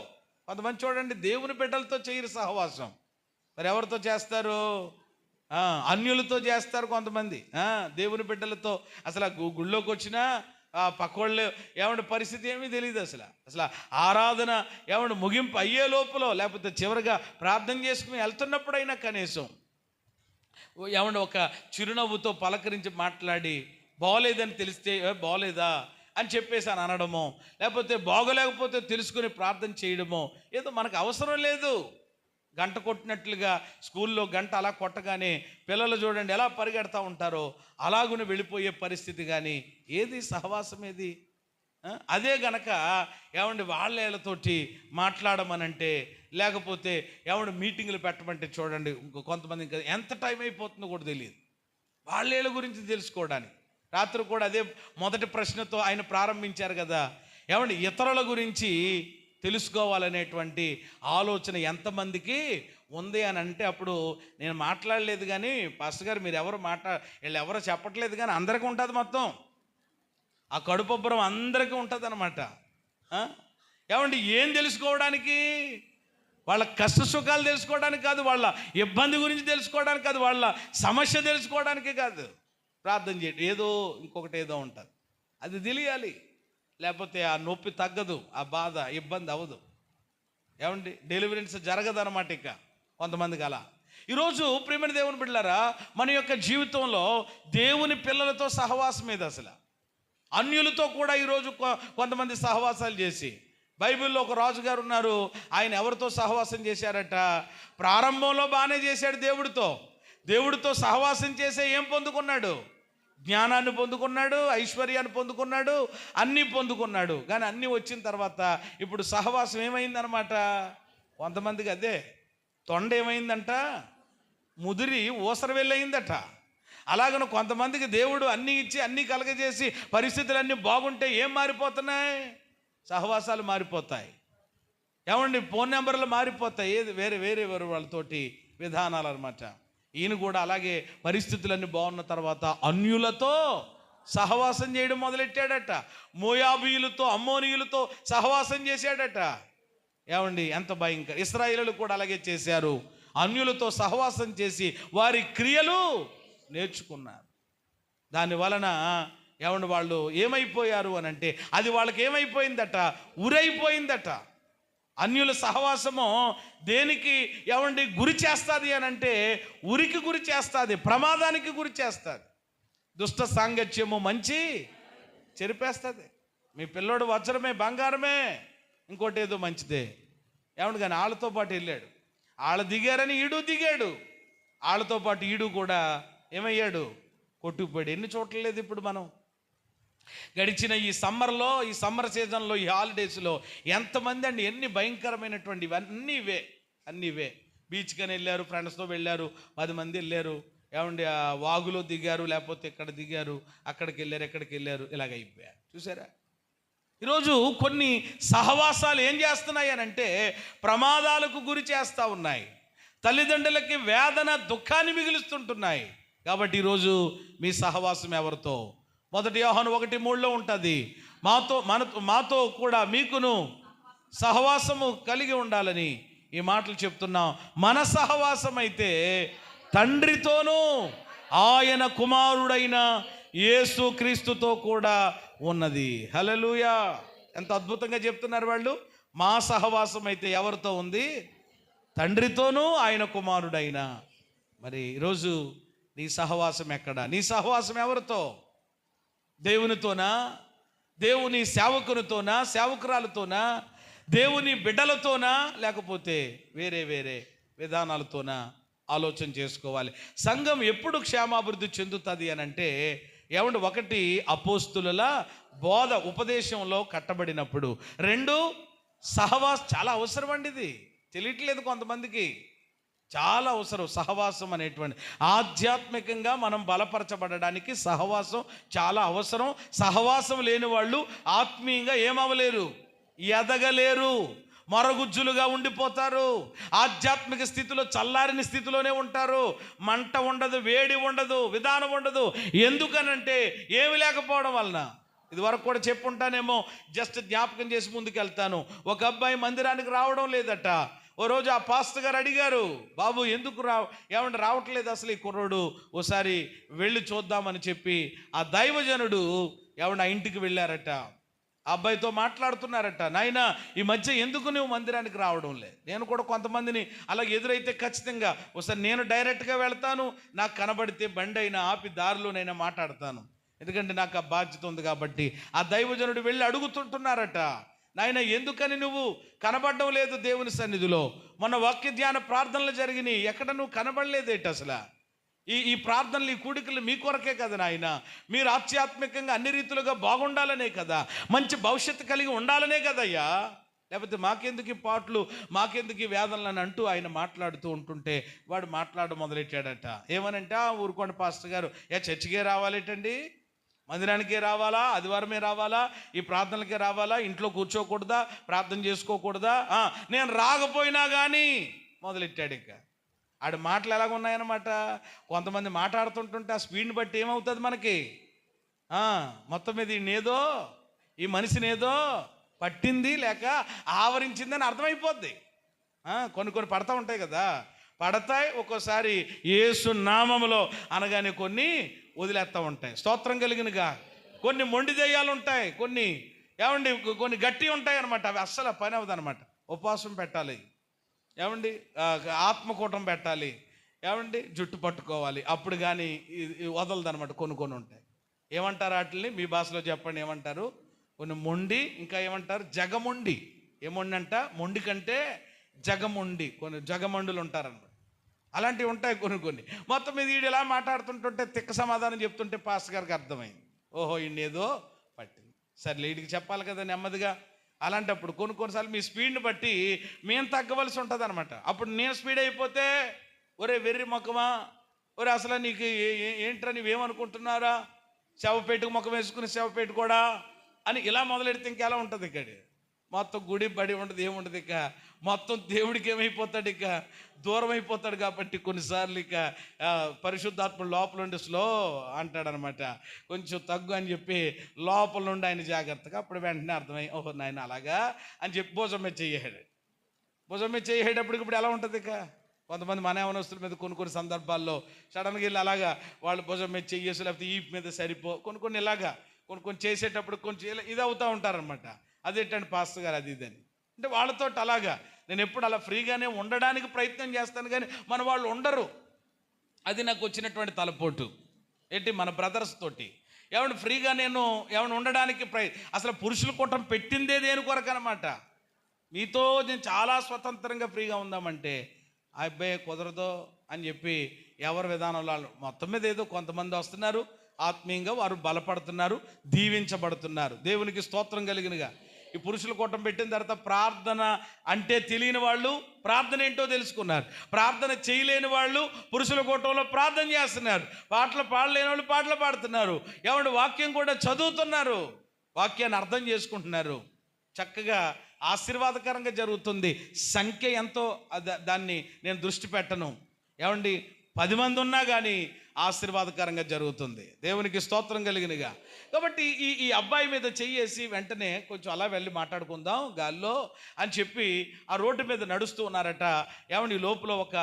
కొంతమంది చూడండి దేవుని బిడ్డలతో చేయరు సహవాసం. మరి ఎవరితో చేస్తారు? అన్యులతో చేస్తారు కొంతమంది, దేవుని బిడ్డలతో. అసలు గుళ్ళోకి వచ్చినా పక్కోళ్ళు ఏమంటే పరిస్థితి ఏమీ తెలియదు. అసలు ఆరాధన ఏమంటే ముగింపు అయ్యే లోపల, లేకపోతే చివరిగా ప్రార్థన చేసుకుని వెళ్తున్నప్పుడైనా కనీసం ఏమంటే ఒక చిరునవ్వుతో పలకరించి మాట్లాడి బాగోలేదని తెలిస్తే బాగోలేదా అని చెప్పేసి అని అనడమో, లేకపోతే బాగోలేకపోతే తెలుసుకుని ప్రార్థన చేయడమో, ఏదో మనకు అవసరం లేదు. గంట కొట్టినట్లుగా స్కూల్లో గంట అలా కొట్టగానే పిల్లలు చూడండి ఎలా పరిగెడతా ఉంటారో అలాగుని వెళ్ళిపోయే పరిస్థితి. కానీ ఏది సహవాసం ఏది? అదే గనక ఏమండి వాళ్ళతోటి మాట్లాడమనంటే, లేకపోతే ఏమండి మీటింగులు పెట్టమంటే చూడండి కొంతమంది ఇంకా ఎంత టైం అయిపోతుందో కూడా తెలియదు వాళ్ళ గురించి తెలుసుకోవడానికి. రాత్రి కూడా అదే మొదటి ప్రశ్నతో ఆయన ప్రారంభించారు కదా, ఏమండి ఇతరుల గురించి తెలుసుకోవాలనేటువంటి ఆలోచన ఎంతమందికి ఉంది అని అంటే, అప్పుడు నేను మాట్లాడలేదు కానీ పాస్టర్ గారు మీరు వీళ్ళు ఎవరో చెప్పట్లేదు కానీ అందరికీ ఉంటుంది. మొత్తం ఆ కడుపొబ్బరం అందరికీ ఉంటుంది అనమాట. ఏమండి ఏం తెలుసుకోవడానికి? వాళ్ళ కష్ట సుఖాలు తెలుసుకోవడానికి కాదు, వాళ్ళ ఇబ్బంది గురించి తెలుసుకోవడానికి కాదు, వాళ్ళ సమస్య తెలుసుకోవడానికి కాదు. ప్రార్థన చేయండి, ఏదో ఇంకొకటి ఏదో ఉంటుంది, అది తెలియాలి. లేకపోతే ఆ నొప్పి తగ్గదు, ఆ బాధ ఇబ్బంది అవ్వదు. ఏమండి డెలివరెన్స్ జరగదు అనమాట ఇక కొంతమందికి అలా. ఈరోజు ప్రియమైన దేవుని బిడ్డలారా, మన యొక్క జీవితంలో దేవుని పిల్లలతో సహవాసం మీద అసలు అన్యులతో కూడా ఈరోజు కొంతమంది సహవాసాలు చేసి, బైబిల్లో ఒక రాజుగారు ఉన్నారు, ఆయన ఎవరితో సహవాసం చేశారట? ప్రారంభంలో బాగానే చేశాడు, దేవుడితో సహవాసం చేసే ఏం పొందుకున్నాడు? జ్ఞానాన్ని పొందుకున్నాడు, ఐశ్వర్యాన్ని పొందుకున్నాడు, అన్నీ పొందుకున్నాడు. కానీ అన్నీ వచ్చిన తర్వాత ఇప్పుడు సహవాసం ఏమైందనమాట? కొంతమందికి అదే తొండ ఏమైందంట, ముదిరి ఊసర వెళ్ళయిందట. అలాగను కొంతమందికి దేవుడు అన్నీ ఇచ్చి అన్నీ కలగజేసి పరిస్థితులన్నీ బాగుంటే ఏం మారిపోతున్నాయి? సహవాసాలు మారిపోతాయి. ఏమండి ఫోన్ నెంబర్లు మారిపోతాయి, ఏది వేరే వాళ్ళతోటి విధానాలు అనమాట. ఈయన కూడా అలాగే పరిస్థితులన్నీ బాగున్న తర్వాత అన్యులతో సహవాసం చేయడం మొదలెట్టాడట. మోయాబీయులతో అమ్మోనీయులతో సహవాసం చేశాడట. ఏమండి ఎంత భయంకర! ఇశ్రాయేలు కూడా అలాగే చేశారు, అన్యులతో సహవాసం చేసి వారి క్రియలు నేర్చుకున్నారు. దాని వలన ఏమండి వాళ్ళు ఏమైపోయారు అని అంటే, అది వాళ్ళకి ఏమైపోయిందట? ఉరైపోయిందట. అన్యుల సహవాసము దేనికి ఏమండి గురి చేస్తుంది అని అంటే, ఉరికి గురి చేస్తుంది, ప్రమాదానికి గురి చేస్తుంది. దుష్ట సాంగత్యము మంచి చెరిపేస్తుంది. మీ పిల్లోడు వజ్రమే బంగారమే, ఇంకోటి ఏదో మంచిదే. ఏమండి కానీ వాళ్ళతో పాటు వెళ్ళాడు, వాళ్ళు దిగారని ఈడు దిగాడు, వాళ్ళతో పాటు ఈడు కూడా ఏమయ్యాడు? కొట్టుకుపోయాడు. ఎన్ని చోట్ల లేదు ఇప్పుడు మనం గడిచిన ఈ సమ్మర్ సీజన్లో, ఈ హాలిడేస్లో ఎంతమంది అండి, ఎన్ని భయంకరమైనటువంటి అన్నీ ఇవే. బీచ్కి అని వెళ్ళారు, ఫ్రెండ్స్తో వెళ్ళారు, 10 మంది వెళ్ళారు. ఏమండి ఆ వాగులో దిగారు, లేకపోతే ఇక్కడ దిగారు, అక్కడికి వెళ్ళారు, ఎక్కడికి వెళ్ళారు, ఇలాగ అయిపోయారు. చూసారా? ఈరోజు కొన్ని సహవాసాలు ఏం చేస్తున్నాయి అని అంటే ప్రమాదాలకు గురి చేస్తూ ఉన్నాయి, తల్లిదండ్రులకి వేదన దుఃఖాన్ని మిగులుస్తుంటున్నాయి. కాబట్టి ఈరోజు మీ సహవాసం ఎవరితో? 1 యోహాను 1:3 ఉంటుంది, మాతో కూడా మీకును సహవాసము కలిగి ఉండాలని ఈ మాటలు చెప్తున్నాం. మన సహవాసం అయితే తండ్రితోనూ ఆయన కుమారుడైన యేసు క్రీస్తుతో కూడా ఉన్నది. హల్లెలూయా! ఎంత అద్భుతంగా చెప్తున్నారు వాళ్ళు. మా సహవాసం అయితే ఎవరితో ఉంది? తండ్రితోనూ ఆయన కుమారుడైన. మరి ఈరోజు నీ సహవాసం ఎక్కడ? నీ సహవాసం ఎవరితో? దేవునితోనా? దేవుని సేవకునితోనా? సేవకురాలతోనా? దేవుని బిడ్డలతోనా? లేకపోతే వేరే విధానాలతోనా? ఆలోచన చేసుకోవాలి. సంఘం ఎప్పుడు క్షేమాభివృద్ధి చెందుతుంది అని అంటే, ఏమంటే 1 అపోస్తుల బోధ ఉపదేశంలో కట్టబడినప్పుడు, 2 సహవాసం చాలా అవసరం అండి. ఇది తెలియట్లేదు కొంతమందికి, చాలా అవసరం సహవాసం అనేటువంటి. ఆధ్యాత్మికంగా మనం బలపరచబడడానికి సహవాసం చాలా అవసరం. సహవాసం లేని వాళ్ళు ఆత్మీయంగా ఏమవలేరు, ఎదగలేరు, మరగుజ్జులుగా ఉండిపోతారు. ఆధ్యాత్మిక స్థితిలో చల్లారిన స్థితిలోనే ఉంటారు. మంట ఉండదు, వేడి ఉండదు, విధానం ఉండదు. ఎందుకనంటే ఏమి లేకపోవడం వలన. ఇది వరకు కూడా చెప్పుంటానేమో, జస్ట్ జ్ఞాపకం చేసి ముందుకు వెళ్తాను. ఒక అబ్బాయి మందిరానికి రావడం లేదట. ఓ రోజు ఆ పాస్టర్ గారు అడిగారు, బాబు ఎందుకు ఏమంటే రావట్లేదు అసలు ఈ కుర్రోడు, ఓసారి వెళ్ళి చూద్దామని చెప్పి ఆ దైవజనుడు ఆ ఇంటికి వెళ్ళారట. ఆ అబ్బాయితో మాట్లాడుతున్నారట, నాయనా ఈ మధ్య ఎందుకు నువ్వు మందిరానికి రావడం లేదు? నేను కూడా కొంతమందిని అలా ఎదురైతే ఖచ్చితంగా ఒకసారి నేను డైరెక్ట్గా వెళ్తాను, నాకు కనబడితే బండి అయినా ఆపి దారిలోనైనా మాట్లాడతాను, ఎందుకంటే నాకు ఆ బాధ్యత ఉంది కాబట్టి. ఆ దైవజనుడు వెళ్ళి అడుగుతుంటున్నారట, నాయన ఎందుకని నువ్వు కనబడడం లేదు దేవుని సన్నిధిలో? మొన్న వాక్య ధ్యాన ప్రార్థనలు జరిగినాయి, ఎక్కడ నువ్వు కనబడలేదేంటి అసలు? ఈ ప్రార్థనలు, ఈ కూడికలు మీ కొరకే కదా నాయన, మీరు ఆధ్యాత్మికంగా అన్ని రీతులుగా బాగుండాలనే కదా, మంచి భవిష్యత్తు కలిగి ఉండాలనే కదయ్యా, లేకపోతే మాకెందుకు ఈ పాటలు, మాకెందుకు ఈ వేదనలు అని అంటూ ఆయన మాట్లాడుతూ ఉంటుంటే వాడు మాట్లాడడం మొదలెట్టాడట. ఏమనంటే, ఊరుకోండి పాస్టర్ గారు, చర్చికే రావాలేటండి, మందిరానికే రావాలా, ఆదివారమే రావాలా, ఈ ప్రార్థనలకే రావాలా, ఇంట్లో కూర్చోకూడదా, ప్రార్థన చేసుకోకూడదా? నేను రాకపోయినా కానీ మొదలెట్టాడు. ఇక ఆడి మాటలు ఎలాగ ఉన్నాయన్నమాట. కొంతమంది మాట్లాడుతుంటుంటే ఆ స్పీడ్ని బట్టి ఏమవుతుంది మనకి, మొత్తం మీద ఈయనేదో, ఈ మనిషినేదో పట్టింది లేక ఆవరించిందని అర్థమైపోద్ది. కొన్ని పడతా ఉంటాయి కదా, పడతాయి ఒక్కోసారి యేసు నామములో అనగానే కొన్ని వదిలేస్తూ ఉంటాయి. స్తోత్రం కలిగినగా. కొన్ని మొండి దెయ్యాలు ఉంటాయి, కొన్ని గట్టి ఉంటాయి అనమాట. అవి అస్సలు పని అవ్వదు అనమాట. ఉపవాసం పెట్టాలి, ఆత్మకూటం పెట్టాలి, జుట్టు పట్టుకోవాలి, అప్పుడు కానీ వదలదు అనమాట. కొన్ని ఉంటాయి. ఏమంటారు వాటిని మీ భాషలో చెప్పండి, ఏమంటారు? కొన్ని మొండి, ఇంకా ఏమంటారు? జగమొండి. ఏమొండి అంట? మొండి కంటే జగమొండి. కొన్ని జగమండులు ఉంటారన్నమాట. అలాంటివి ఉంటాయి కొన్ని. మొత్తం మీద వీడు ఇలా మాట్లాడుతుంటుంటే తిక్క సమాధానం చెప్తుంటే పాస్టర్ గారికి అర్థమైంది, ఓహో ఈయనేదో పట్టింది. సరే వీడికి చెప్పాలి కదా నెమ్మదిగా. అలాంటప్పుడు కొన్నిసార్లు మీ స్పీడ్ని బట్టి మేము తగ్గవలసి ఉంటుంది అనమాట. అప్పుడు నేను స్పీడ్ అయిపోతే, ఒరే వెర్రి మొక్కమా, ఒరే అసలు నీకు ఏంట్రా, నువ్వేమనుకుంటున్నారా, శవపేటకు ముఖం వేసుకుని శవపేట కూడా అని ఇలా మొదలెడితే ఇంకెలా ఉంటుంది? ఇక్కడ మొత్తం గుడి బడి ఉండదు, ఏముండదు. ఇక మొత్తం దేవుడికి ఏమైపోతాడు, ఇక దూరం అయిపోతాడు. కాబట్టి కొన్నిసార్లు ఇక పరిశుద్ధాత్మ లోపల నుండి స్లో అంటాడనమాట, కొంచెం తగ్గు అని చెప్పి లోపల నుండి ఆయన జాగ్రత్తగా. అప్పుడు వెంటనే అర్థమై, ఓహో నాయన అలాగా అని చెప్పి భుజం మీద చేయేటప్పటికి ఇప్పుడు ఎలా ఉంటుంది? ఇక కొంతమంది మన యవనస్తుల మీద కొన్ని సందర్భాల్లో సడన్గా వెళ్ళి అలాగా వాళ్ళు భుజం మీద చెయ్యేసి, లేకపోతే ఈపు మీద సరిపో కొన్ని ఇలాగా కొన్ని చేసేటప్పుడు కొంచెం ఇది అవుతూ ఉంటారనమాట. అదేంటంటే పాస్టర్ గారు అది ఇదని అంటే వాళ్ళతో అలాగా. నేను ఎప్పుడు అలా ఫ్రీగానే ఉండడానికి ప్రయత్నం చేస్తాను, కానీ మన వాళ్ళు ఉండరు. అది నాకు వచ్చినటువంటి తలపోటు. ఏంటి, మన బ్రదర్స్ తోటి ఫ్రీగా నేను ఉండడానికి అసలు పురుషుల కూటం పెట్టిందే దేని కొరకు అనమాట. మీతో నేను చాలా స్వతంత్రంగా ఫ్రీగా ఉందామంటే ఆ అబ్బాయి కుదరదో అని చెప్పి ఎవరి విధానంలో మొత్తం మీద ఏదో కొంతమంది వస్తున్నారు, ఆత్మీయంగా వారు బలపడుతున్నారు, దీవించబడుతున్నారు. దేవునికి స్తోత్రం కలిగినగా. ఈ పురుషుల కూటం పెట్టిన తర్వాత ప్రార్థన అంటే తెలియని వాళ్ళు ప్రార్థన ఏంటో తెలుసుకున్నారు, ప్రార్థన చేయలేని వాళ్ళు పురుషుల కూటంలో ప్రార్థన చేస్తున్నారు, పాటలు పాడలేని వాళ్ళు పాటలు పాడుతున్నారు, వాక్యం కూడా చదువుతున్నారు, వాక్యాన్ని అర్థం చేసుకుంటున్నారు. చక్కగా ఆశీర్వాదకరంగా జరుగుతుంది. సంఖ్య ఎంతో దాన్ని నేను దృష్టి పెట్టను. 10 మంది ఉన్నా కానీ ఆశీర్వాదకరంగా జరుగుతుంది. దేవునికి స్తోత్రం కలిగినగా. కాబట్టి ఈ అబ్బాయి మీద చెయ్యేసి వెంటనే కొంచెం అలా వెళ్ళి మాట్లాడుకుందాం గాల్లో అని చెప్పి ఆ రోడ్డు మీద నడుస్తూ ఉన్నారట. ఈ లోపల ఒక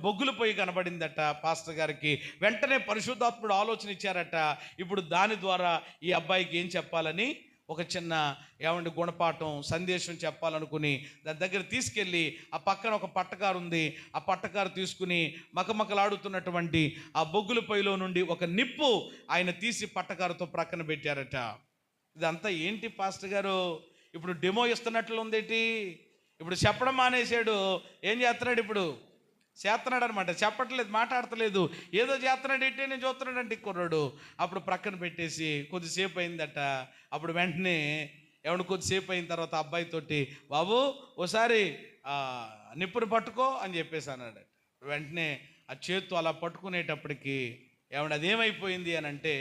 బొగ్గులు పొయ్యి కనబడిందట పాస్టర్ గారికి. వెంటనే పరిశుద్ధాత్ముడు ఆలోచన ఇచ్చారట. ఇప్పుడు దాని ద్వారా ఈ అబ్బాయికి ఏం చెప్పాలని ఒక చిన్న గుణపాఠం సందేశం చెప్పాలనుకుని దాని దగ్గర తీసుకెళ్ళి, ఆ పక్కన ఒక పట్టకారు ఉంది, ఆ పట్టకారు తీసుకుని మకమకలాడుతున్నటువంటి ఆ బొగ్గుల పొయ్యిలో నుండి ఒక నిప్పు ఆయన తీసి పట్టకారుతో ప్రక్కన పెట్టారట. ఇదంతా ఏంటి పాస్టర్ గారు, ఇప్పుడు డెమో ఇస్తున్నట్లు ఉందేంటి? ఇప్పుడు చెప్పడం మానేశాడు, ఏం చేస్తున్నాడు ఇప్పుడు? చేస్తున్నాడు అనమాట. చెప్పట్లేదు, మాట్లాడతలేదు, ఏదో చేస్తున్నాడు. ఏంటి నేను చూస్తున్నాడంటే కుర్రాడు. అప్పుడు ప్రక్కన పెట్టేసి కొద్దిసేపు అయిందట. అప్పుడు వెంటనే కొద్దిసేపు అయిన తర్వాత అబ్బాయితోటి, బాబు ఓసారి నిప్పును పట్టుకో అని చెప్పేసి అన్నాడు. వెంటనే ఆ చేత్తో అలా పట్టుకునేటప్పటికి అదేమైపోయింది అని అంటే,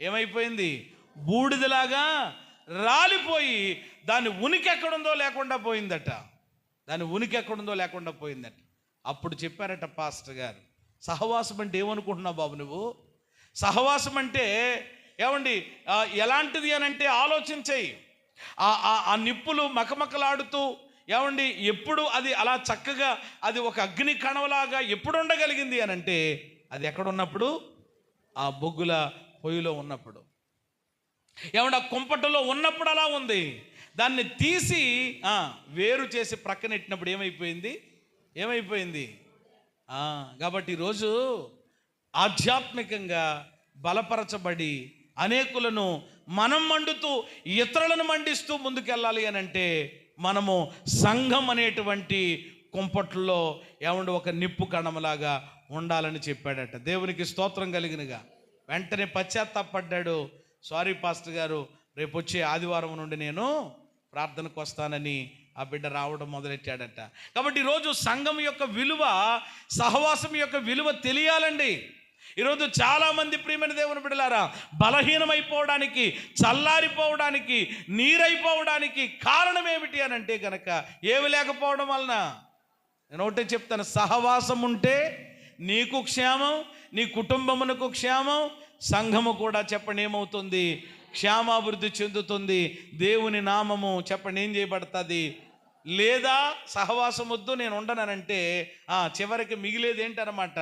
ఏమైపోయింది? బూడిదలాగా రాలిపోయి దాని ఉనికి ఎక్కడుందో లేకుండా పోయిందట. అప్పుడు చెప్పారట పాస్టర్ గారు, సహవాసం అంటే ఏమనుకుంటున్నావు బాబు నువ్వు? సహవాసం అంటే ఎలాంటిది అని అంటే ఆలోచించేయి. ఆ నిప్పులు మకమకలాడుతూ ఏమండి ఎప్పుడు అది అలా చక్కగా అది ఒక అగ్ని కణవలాగా ఎప్పుడు ఉండగలిగింది అని అంటే అది ఎక్కడున్నప్పుడు ఆ బొగ్గుల పొయ్యిలో ఉన్నప్పుడు, ఏమంటే ఆ కుంపటలో ఉన్నప్పుడు అలా ఉంది. దాన్ని తీసి వేరు చేసి ప్రక్కనెట్టినప్పుడు ఏమైపోయింది. కాబట్టి ఈరోజు ఆధ్యాత్మికంగా బలపరచబడి అనేకులను మనం మండుతూ ఇతరులను మండిస్తూ ముందుకెళ్ళాలి అని అంటే మనము సంఘం అనేటువంటి కుంపట్లో ఏమంటే ఒక నిప్పు కణంలాగా ఉండాలని చెప్పాడట. దేవునికి స్తోత్రం కలిగినగా వెంటనే పశ్చాత్తాపడ్డాడు. సారీ పాస్టర్ గారు, రేపు వచ్చే ఆదివారం నుండి నేను ప్రార్థనకు వస్తానని ఆ బిడ్డ రావడం మొదలెట్టాడట. కాబట్టి ఈరోజు సంఘం యొక్క విలువ, సహవాసం యొక్క విలువ తెలియాలండి. ఈరోజు చాలామంది ప్రియమైన దేవుని బిడ్డలారా బలహీనమైపోవడానికి, చల్లారిపోవడానికి, నీరైపోవడానికి కారణం ఏమిటి అని అంటే కనుక ఏమి లేకపోవడం వలన. నేను ఒకటే చెప్తాను, సహవాసం ఉంటే నీకు క్షేమం, నీ కుటుంబమునకు క్షేమం, సంఘము కూడా చెప్పండి ఏమవుతుంది, క్షేమాభివృద్ధి చెందుతుంది. దేవుని నామము చెప్పండి ఏం చేయబడుతుంది. లేదా సహవాసం వద్దు నేను ఉండనంటే చివరికి మిగిలేది ఏంటన్నమాట,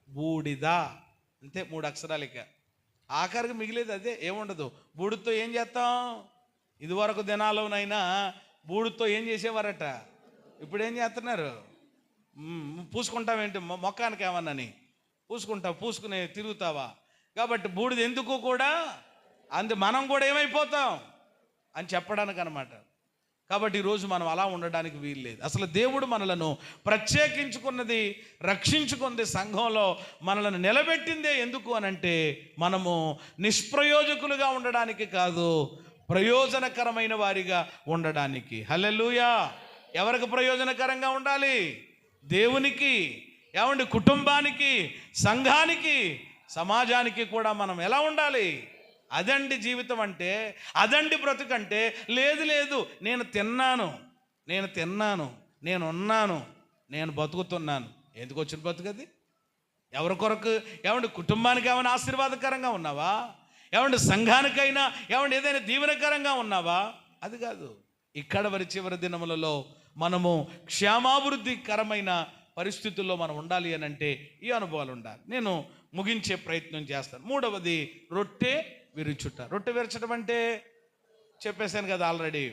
బూడిద. అంతే, 3 అక్షరాలక ఆఖరికి మిగిలేదు అదే, ఏముండదు. బూడితో ఏం చేస్తాం? ఇదివరకు దినాల్లోనైనా బూడితో ఏం చేసేవారట, ఇప్పుడు ఏం చేస్తున్నారు? పూసుకుంటావేంటి మొక్కానికి ఏమన్నాని పూసుకుని తిరుగుతావా? కాబట్టి బూడిద ఎందుకు కూడా మనం కూడా ఏమైపోతాం అని చెప్పడానికి అనమాట. కాబట్టి ఈరోజు మనం అలా ఉండడానికి వీల్లేదు. అసలు దేవుడు మనలను ప్రత్యేకించుకున్నది, రక్షించుకున్నది, సంఘంలో మనలను నిలబెట్టిందే ఎందుకు అనంటే మనము నిష్ప్రయోజకులుగా ఉండడానికి కాదు, ప్రయోజనకరమైన వారిగా ఉండడానికి. హల్లెలూయా. ఎవరికి ప్రయోజనకరంగా ఉండాలి? దేవునికి, ఏమండి కుటుంబానికి, సంఘానికి, సమాజానికి కూడా మనం ఎలా ఉండాలి? అదండి జీవితం అంటే, అదండి బ్రతుకంటే. లేదు నేను తిన్నాను, నేను ఉన్నాను, నేను బతుకుతున్నాను. ఎందుకు వచ్చిన బతుకది? ఎవరి కొరకు? ఏమండి కుటుంబానికి ఏమైనా ఆశీర్వాదకరంగా ఉన్నావా? ఏమండి సంఘానికైనా ఏమండి ఏదైనా దీవెనకరంగా ఉన్నావా? అది కాదు. ఇక్కడ చివరి దినములలో మనము క్షేమాభివృద్ధికరమైన పరిస్థితుల్లో మనం ఉండాలి అని అంటే ఈ అనుభవాలు ఉండాలి. నేను ముగించే ప్రయత్నం చేస్తాను. 3వది రొట్టె విరుచుట. రొట్టె విరచడం అంటే చెప్పేశాను కదా ఆల్రెడీ.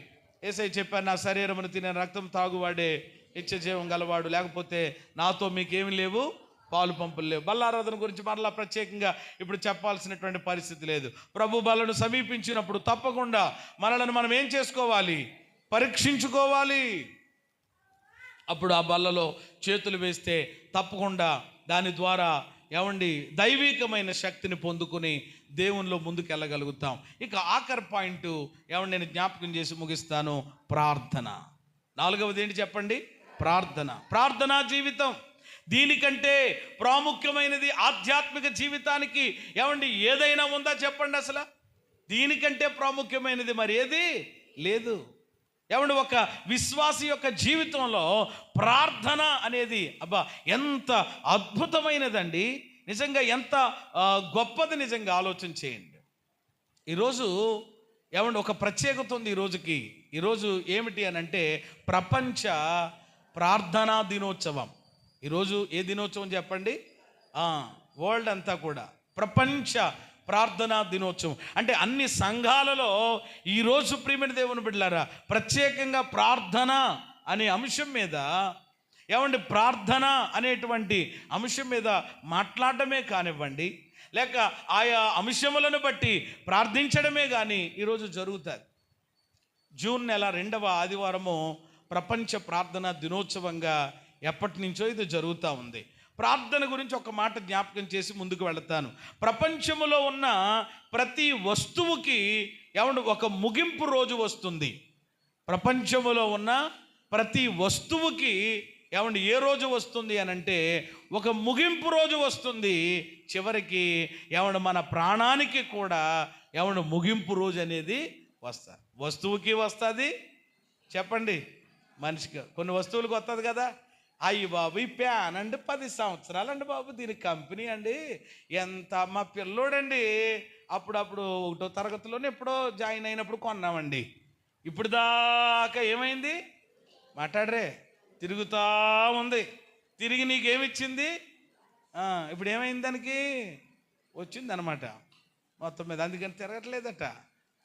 యేసయ్య చెప్పాను, నా శరీరమును తినే రక్తం తాగువాడే నిత్యజీవం గలవాడు, లేకపోతే నాతో మీకేమి లేవు, పాలు పంపులు లేవు. బల్లారాధన గురించి మరలా ప్రత్యేకంగా ఇప్పుడు చెప్పాల్సినటువంటి పరిస్థితి లేదు. ప్రభు బలను సమీపించినప్పుడు తప్పకుండా మనలను మనం ఏం చేసుకోవాలి? పరీక్షించుకోవాలి. అప్పుడు ఆ బల్లలో చేతులు వేస్తే తప్పకుండా దాని ద్వారా ఏమండి దైవికమైన శక్తిని పొందుకొని దేవునిలో ముందుకు వెళ్ళగలుగుతాం. ఇక ఆఖరి పాయింట్ ఏమండి నేను జ్ఞాపకం చేసి ముగిస్తాను, ప్రార్థన. 4వది ఏంటి చెప్పండి? ప్రార్థనా జీవితం. దీనికంటే ప్రాముఖ్యమైనది ఆధ్యాత్మిక జీవితానికి ఏమండి ఏదైనా ఉందా చెప్పండి? అసలు దీనికంటే ప్రాముఖ్యమైనది మరి ఏది లేదు. ఏమండి ఒక విశ్వాసి యొక్క జీవితంలో ప్రార్థన అనేది ఎంత అద్భుతమైనదండి, నిజంగా ఎంత గొప్పది. నిజంగా ఆలోచన చేయండి. ఈరోజు ఏమండి ఒక ప్రత్యేకత ఉంది ఈరోజుకి. ఈరోజు ఏమిటి అని అంటే ప్రపంచ ప్రార్థనా దినోత్సవం. ఈరోజు ఏ దినోత్సవం చెప్పండి? వరల్డ్ అంతా కూడా ప్రపంచ ప్రార్థనా దినోత్సవం. అంటే అన్ని సంఘాలలో ఈరోజు ప్రియమైన దేవుని బిడ్డలారా ప్రత్యేకంగా ప్రార్థన అనే అంశం మీద, ఏమండి ప్రార్థన అనేటువంటి అంశం మీద మాట్లాడటమే కానివ్వండి, లేక ఆయా అంశములను బట్టి ప్రార్థించడమే కానీ ఈరోజు జరుగుతుంది. జూన్ నెల 2వ ఆదివారము ప్రపంచ ప్రార్థనా దినోత్సవంగా ఎప్పటి నుంచో ఇది జరుగుతూ ఉంది. ప్రార్థన గురించి ఒక మాట జ్ఞాపకం చేసి ముందుకు వెళతాను. ప్రపంచంలో ఉన్న ప్రతి వస్తువుకి ఏమంటే ఒక ముగింపు రోజు వస్తుంది. ప్రపంచంలో ఉన్న ప్రతి వస్తువుకి ఏమంటే ఏ రోజు వస్తుంది అని అంటే ఒక ముగింపు రోజు వస్తుంది. చివరికి ఏమంటే మన ప్రాణానికి కూడా ఏమంటే ముగింపు రోజు అనేది వస్తుంది. వస్తువుకి వస్తుంది చెప్పండి, మనిషికి కొన్ని వస్తువులకు వస్తుంది కదా. అయ్యి బాబు ఈ ప్యాన్ అండి 10 సంవత్సరాలు అండి బాబు, దీని కంపెనీ అండి ఎంత, మా పిల్లోడండి అప్పుడప్పుడు 1వ తరగతిలోనే ఎప్పుడో జాయిన్ అయినప్పుడు కొన్నామండి, ఇప్పుడు దాకా ఏమైంది మాట్లాడరే. తిరుగుతూ ఉంది. తిరిగి నీకేమిచ్చింది? ఇప్పుడు ఏమైంది? దానికి వచ్చింది అనమాట మొత్తం మీద. అందుకని తిరగట్లేదట.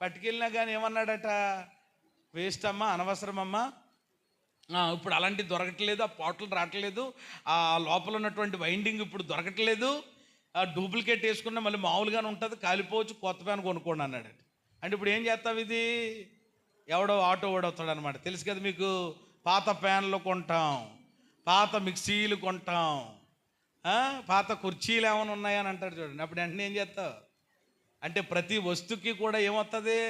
పట్టుకెళ్ళినా కానీ ఏమన్నాడట? వేస్ట్ అమ్మా, అనవసరమమ్మా, ఇప్పుడు అలాంటివి దొరకట్లేదు, ఆ పాటలు రావట్లేదు, ఆ లోపల ఉన్నటువంటి వైండింగ్ ఇప్పుడు దొరకట్లేదు, ఆ డూప్లికేట్ వేసుకున్నా మళ్ళీ మామూలుగానే ఉంటుంది, కాలిపోవచ్చు, కొత్త ఫ్యాన్ కొనుక్కోండి అన్నాడు. అంటే ఇప్పుడు ఏం చేస్తావు? ఇది ఎవడో ఆటో ఓడవుతాడు అనమాట. తెలుసు కదా మీకు. పాత ఫ్యాన్లు కొంటాం, పాత మిక్సీలు కొంటాం, పాత కుర్చీలు ఏమైనా ఉన్నాయని అంటాడు చూడండి. అప్పుడు వెంటనే ఏం చేస్తావు అంటే ప్రతి వస్తువుకి కూడా ఏమొస్తుంది?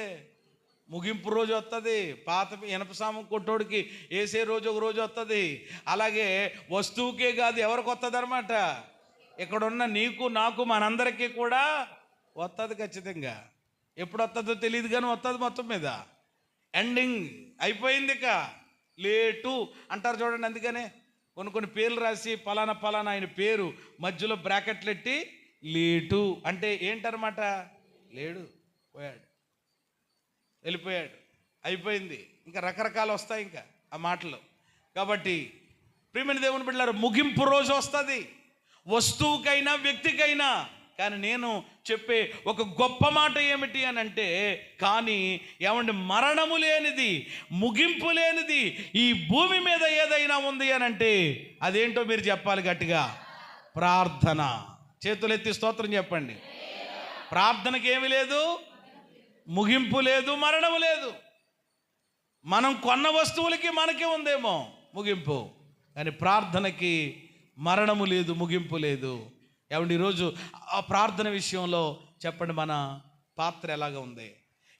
ముగింపు రోజు వస్తుంది. పాత ఇనప సాము కొట్టోడికి వేసే రోజు ఒక రోజు వస్తుంది. అలాగే వస్తువుకే కాదు, ఎవరికి వస్తుంది అనమాట? ఇక్కడున్న నీకు నాకు మనందరికీ కూడా వస్తుంది ఖచ్చితంగా. ఎప్పుడు వస్తుందో తెలియదు కానీ వస్తుంది మొత్తం మీద. ఎండింగ్ అయిపోయింది, ఇక లేటు అంటారు చూడండి. అందుకనే కొన్ని పేర్లు రాసి పలానా పలానా ఆయన పేరు మధ్యలో బ్రాకెట్లు ఎట్టి లేటు అంటే ఏంటనమాట? లేడు, పోయాడు, వెళ్ళిపోయాడు, అయిపోయింది. ఇంకా రకరకాలు వస్తాయి ఇంకా ఆ మాటలు. కాబట్టి ప్రియమైన దేవుని బిడ్డలారా, ముగింపు రోజు వస్తుంది వస్తువుకైనా వ్యక్తికైనా. కానీ నేను చెప్పే ఒక గొప్ప మాట ఏమిటి అని అంటే, కానీ ఏమంటే మరణము లేనిది, ముగింపు లేనిది ఈ భూమి మీద ఏదైనా ఉంది అని అంటే అదేంటో మీరు చెప్పాలి గట్టిగా. ప్రార్థన. చేతులెత్తి స్తోత్రం చెప్పండి. ప్రార్థనకి ఏమి లేదు, ముగింపు లేదు, మరణము లేదు. మనం కొన్న వస్తువులకి మనకే ఉందేమో ముగింపు, కానీ ప్రార్థనకి మరణము లేదు, ముగింపు లేదు. ఏమండి ఈరోజు ఆ ప్రార్థన విషయంలో చెప్పండి, మన పాత్ర ఎలాగ ఉంది?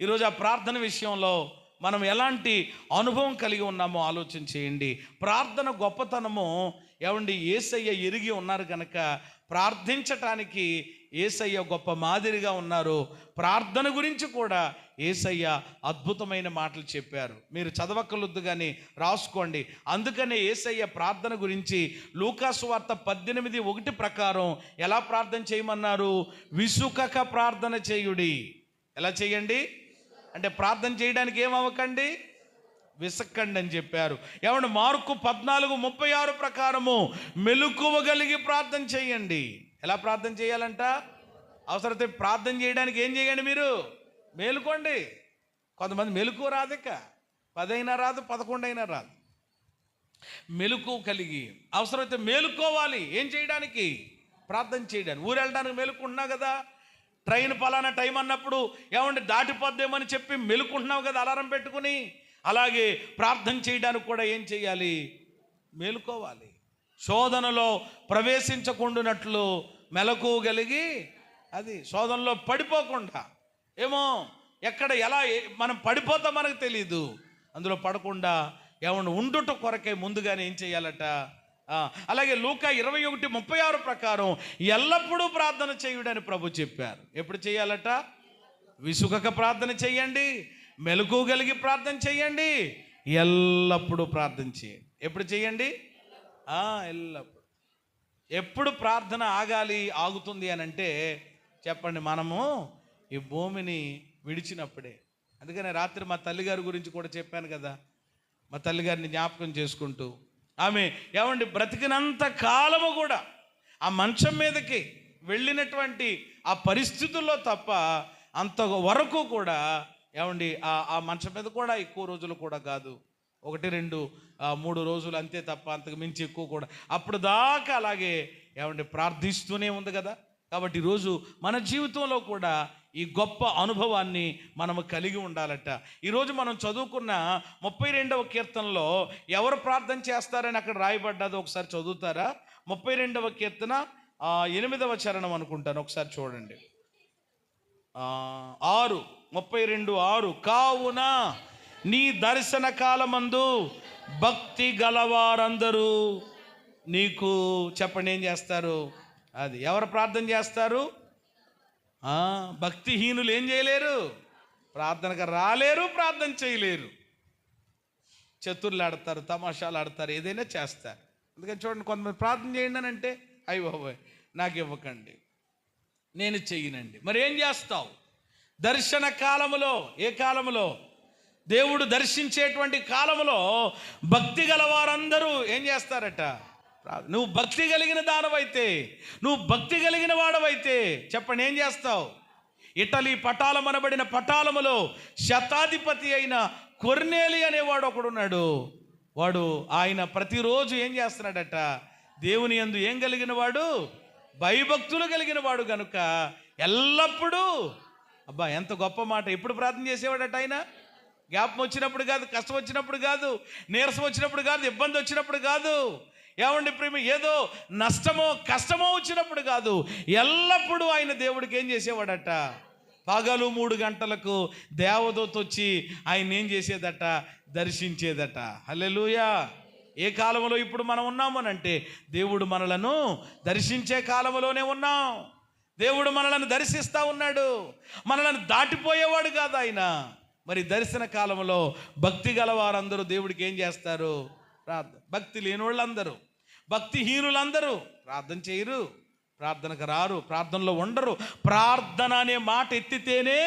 ఈరోజు ఆ ప్రార్థన విషయంలో మనం ఎలాంటి అనుభవం కలిగి ఉన్నామో ఆలోచన చేయండి. ప్రార్థన గొప్పతనము ఏమండి యేసయ్య ఎరిగి ఉన్నారు కనుక ప్రార్థించటానికి యేసయ్య గొప్ప మాదిరిగా ఉన్నారు. ప్రార్థన గురించి కూడా యేసయ్య అద్భుతమైన మాటలు చెప్పారు. మీరు చదవక్కర్లొద్దు కానీ రాసుకోండి. అందుకనే యేసయ్య ప్రార్థన గురించి లూకా సువార్త 18:1 ప్రకారం ఎలా ప్రార్థన చేయమన్నారు? విసుకక ప్రార్థన చేయుడి. ఎలా చేయండి అంటే ప్రార్థన చేయడానికి ఏమవ్వకండి, విసక్కండి అని చెప్పారు. ఏమంటే మార్కు 14:36 ప్రకారము మెలకువగలిగి ప్రార్థన చేయండి. ఎలా ప్రార్థన చేయాలంట? అవసరమైతే ప్రార్థన చేయడానికి ఏం చేయండి? మీరు మేలుకోండి. కొంతమంది మెలకువ రాదు, ఇక 10 అయినా రాదు, 11 అయినా రాదు. మెలకువ కలిగి అవసరమైతే మేలుకోవాలి. ఏం చేయడానికి? ప్రార్థన చేయడానికి. ఊరు వెళ్ళడానికి మేలుకుంటున్నావు కదా, ట్రైన్ పలానా టైం అన్నప్పుడు ఏమంటే దాటిపోద్దేమని చెప్పి మెలుకుంటున్నావు కదా అలారం పెట్టుకుని. అలాగే ప్రార్థన చేయడానికి కూడా ఏం చేయాలి? మేలుకోవాలి. శోధనలో ప్రవేశించకుండానట్లు మెలకువగలిగి, అది శోధనలో పడిపోకుండా, ఏమో ఎక్కడ ఎలా మనం పడిపోతాం మనకు తెలీదు, అందులో పడకుండా ఏమన్నా ఉండుట కొరకే ముందుగానే ఏం చేయాలట? అలాగే లూకా 21:36 ప్రకారం ఎల్లప్పుడూ ప్రార్థన చేయుడని ప్రభు చెప్పారు. ఎప్పుడు చేయాలట? విసుగక ప్రార్థన చేయండి, మెలకువగలిగి ప్రార్థన చేయండి, ఎల్లప్పుడూ ప్రార్థన చేయండి. ఎప్పుడు చేయండి? ఎల్లప్పుడు. ఎప్పుడు ప్రార్థన ఆగాలి, ఆగుతుంది అని అంటే చెప్పండి, మనము ఈ భూమిని విడిచినప్పుడే. అందుకనే రాత్రి మా తల్లిగారి గురించి కూడా చెప్పాను కదా. మా తల్లిగారిని జ్ఞాపకం చేసుకుంటూ, ఆమె ఏమండి బ్రతికినంత కాలము కూడా ఆ మంచం మీదకి వెళ్ళినటువంటి ఆ పరిస్థితుల్లో తప్ప అంత వరకు కూడా ఏమండి ఆ మంచం మీద కూడా ఎక్కువ రోజులు కూడా కాదు, 1, 2, 3 రోజులు అంతే తప్ప అంతకు మించి ఎక్కువ కూడా అప్పుడు దాకా అలాగే ఏమండి ప్రార్థిస్తూనే ఉంది కదా. కాబట్టి ఈరోజు మన జీవితంలో కూడా ఈ గొప్ప అనుభవాన్ని మనము కలిగి ఉండాలట. ఈరోజు మనం చదువుకున్న 32వ కీర్తనలో ఎవరు ప్రార్థన చేస్తారని అక్కడ రాయబడ్డది ఒకసారి చదువుతారా? 32వ కీర్తన 8వ చరణం అనుకుంటాను, ఒకసారి చూడండి. 32:6 కావున నీ దర్శన కాలమందు భక్తి గలవారందరూ నీకు చెప్పండి ఏం చేస్తారు? అది ఎవరు ప్రార్థన చేస్తారు? భక్తిహీనులు ఏం చేయలేరు, ప్రార్థనకు రాలేరు, ప్రార్థన చేయలేరు, చతుర్లు ఆడతారు, తమాషాలు ఆడతారు, ఏదైనా చేస్తారు. అందుకని చూడండి, కొంతమంది ప్రార్థన చేయండి అని అంటే అయ్యి బాబోయ్ నాకు ఇవ్వకండి, నేను చెయ్యనండి. మరి ఏం చేస్తావు? దర్శన కాలములో, ఏ కాలములో? దేవుడు దర్శించేటువంటి కాలంలో భక్తి గల వారందరూ ఏం చేస్తారట? నువ్వు భక్తి కలిగిన దానవైతే, నువ్వు భక్తి కలిగిన వాడవైతే చెప్పండి ఏం చేస్తావు? ఇటలీ పటాలం అనబడిన పటాలములో శతాధిపతి అయిన కొర్నేలి అనేవాడు ఒకడున్నాడు. వాడు ఆయన ప్రతిరోజు ఏం చేస్తున్నాడట? దేవుని యందు ఏం కలిగిన వాడు? భయభక్తులు కలిగిన వాడు గనుక ఎల్లప్పుడూ, అబ్బా ఎంత గొప్ప మాట, ఎప్పుడు ప్రార్థన చేసేవాడట ఆయన? జ్ఞాపకం వచ్చినప్పుడు కాదు, కష్టం వచ్చినప్పుడు కాదు, నీరసం వచ్చినప్పుడు కాదు, ఇబ్బంది వచ్చినప్పుడు కాదు, ఏమండి ప్రేమ ఏదో నష్టమో కష్టమో వచ్చినప్పుడు కాదు, ఎల్లప్పుడూ ఆయన దేవుడికి ఏం చేసేవాడట? పగలు 3 గంటలకు దేవదూత వచ్చి ఆయన ఏం చేసేదట? దర్శించేదట. హల్లెలూయా. ఏ కాలంలో ఇప్పుడు మనం ఉన్నామనంటే దేవుడు మనలను దర్శించే కాలంలోనే ఉన్నాం. దేవుడు మనలను దర్శిస్తూ ఉన్నాడు. మనలను దాటిపోయేవాడు కాదు ఆయన. మరి దర్శన కాలంలో భక్తి గల వారందరూ దేవుడికి ఏం చేస్తారు? ప్రార్థన. భక్తి లేని వాళ్ళందరూ, భక్తిహీనులందరూ ప్రార్థన చేయరు, ప్రార్థనకు రారు, ప్రార్థనలో ఉండరు. ప్రార్థన అనే మాట ఎత్తితేనే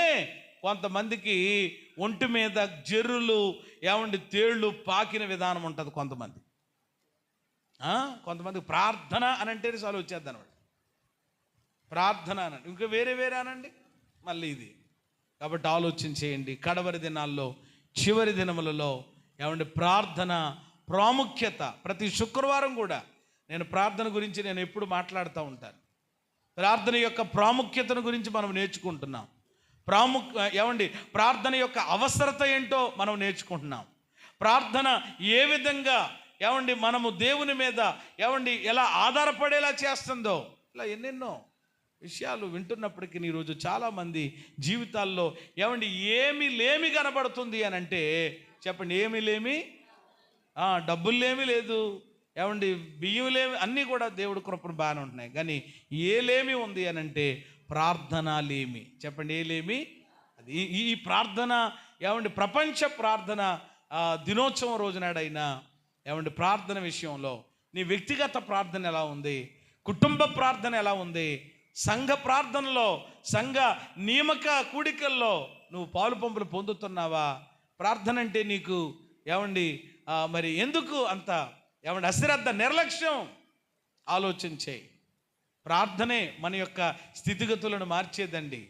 కొంతమందికి ఒంటి మీద జర్రులు, ఏమండి తేళ్ళు పాకిన విధానం ఉంటుంది. కొంతమందికి ప్రార్థన అని అంటే చాలు వచ్చేద్ది అనమాట. ప్రార్థన అనండి, ఇంకా వేరే అనండి మళ్ళీ ఇది. కాబట్టి ఆలోచన చేయండి. కడవరి దినాల్లో, చివరి దినములలో ఏమండి ప్రార్థన ప్రాముఖ్యత. ప్రతి శుక్రవారం కూడా నేను ప్రార్థన గురించి నేను ఎప్పుడు మాట్లాడుతూ ఉంటాను. ప్రార్థన యొక్క ప్రాముఖ్యతను గురించి మనం నేర్చుకుంటున్నాం. ఏమండి ప్రార్థన యొక్క అవసరత ఏంటో మనం నేర్చుకుంటున్నాం. ప్రార్థన ఏ విధంగా ఏమండి మనము దేవుని మీద ఏమండి ఎలా ఆధారపడేలా చేస్తుందో, ఇలా ఎన్నెన్నో విషయాలు వింటున్నప్పటికీ ఈరోజు చాలామంది జీవితాల్లో ఏమండి ఏమి లేమి కనబడుతుంది అని అంటే చెప్పండి, ఏమి లేమి? డబ్బులు లేమి లేదు, ఏమండి బియ్యం లేమి, అన్నీ కూడా దేవుడి కృపను బాగానే ఉంటున్నాయి. కానీ ఏ లేమి ఉంది అని అంటే ప్రార్థన లేమి. చెప్పండి ఏ లేమి? అది ఈ ప్రార్థన ఏమండి ప్రపంచ ప్రార్థన దినోత్సవం రోజునాడైనా ఏమండి ప్రార్థన విషయంలో నీ వ్యక్తిగత ప్రార్థన ఎలా ఉంది? కుటుంబ ప్రార్థన ఎలా ఉంది? సంఘ ప్రార్థనలో, సంఘ నియామక కూడికల్లో నువ్వు పాలు పంపులు పొందుతున్నావా? ప్రార్థన అంటే నీకు ఏమండి మరి ఎందుకు అంత ఏమండి అశ్రద్ధ, నిర్లక్ష్యం? ఆలోచన చేయి. ప్రార్థనే మన యొక్క స్థితిగతులను మార్చేదండి.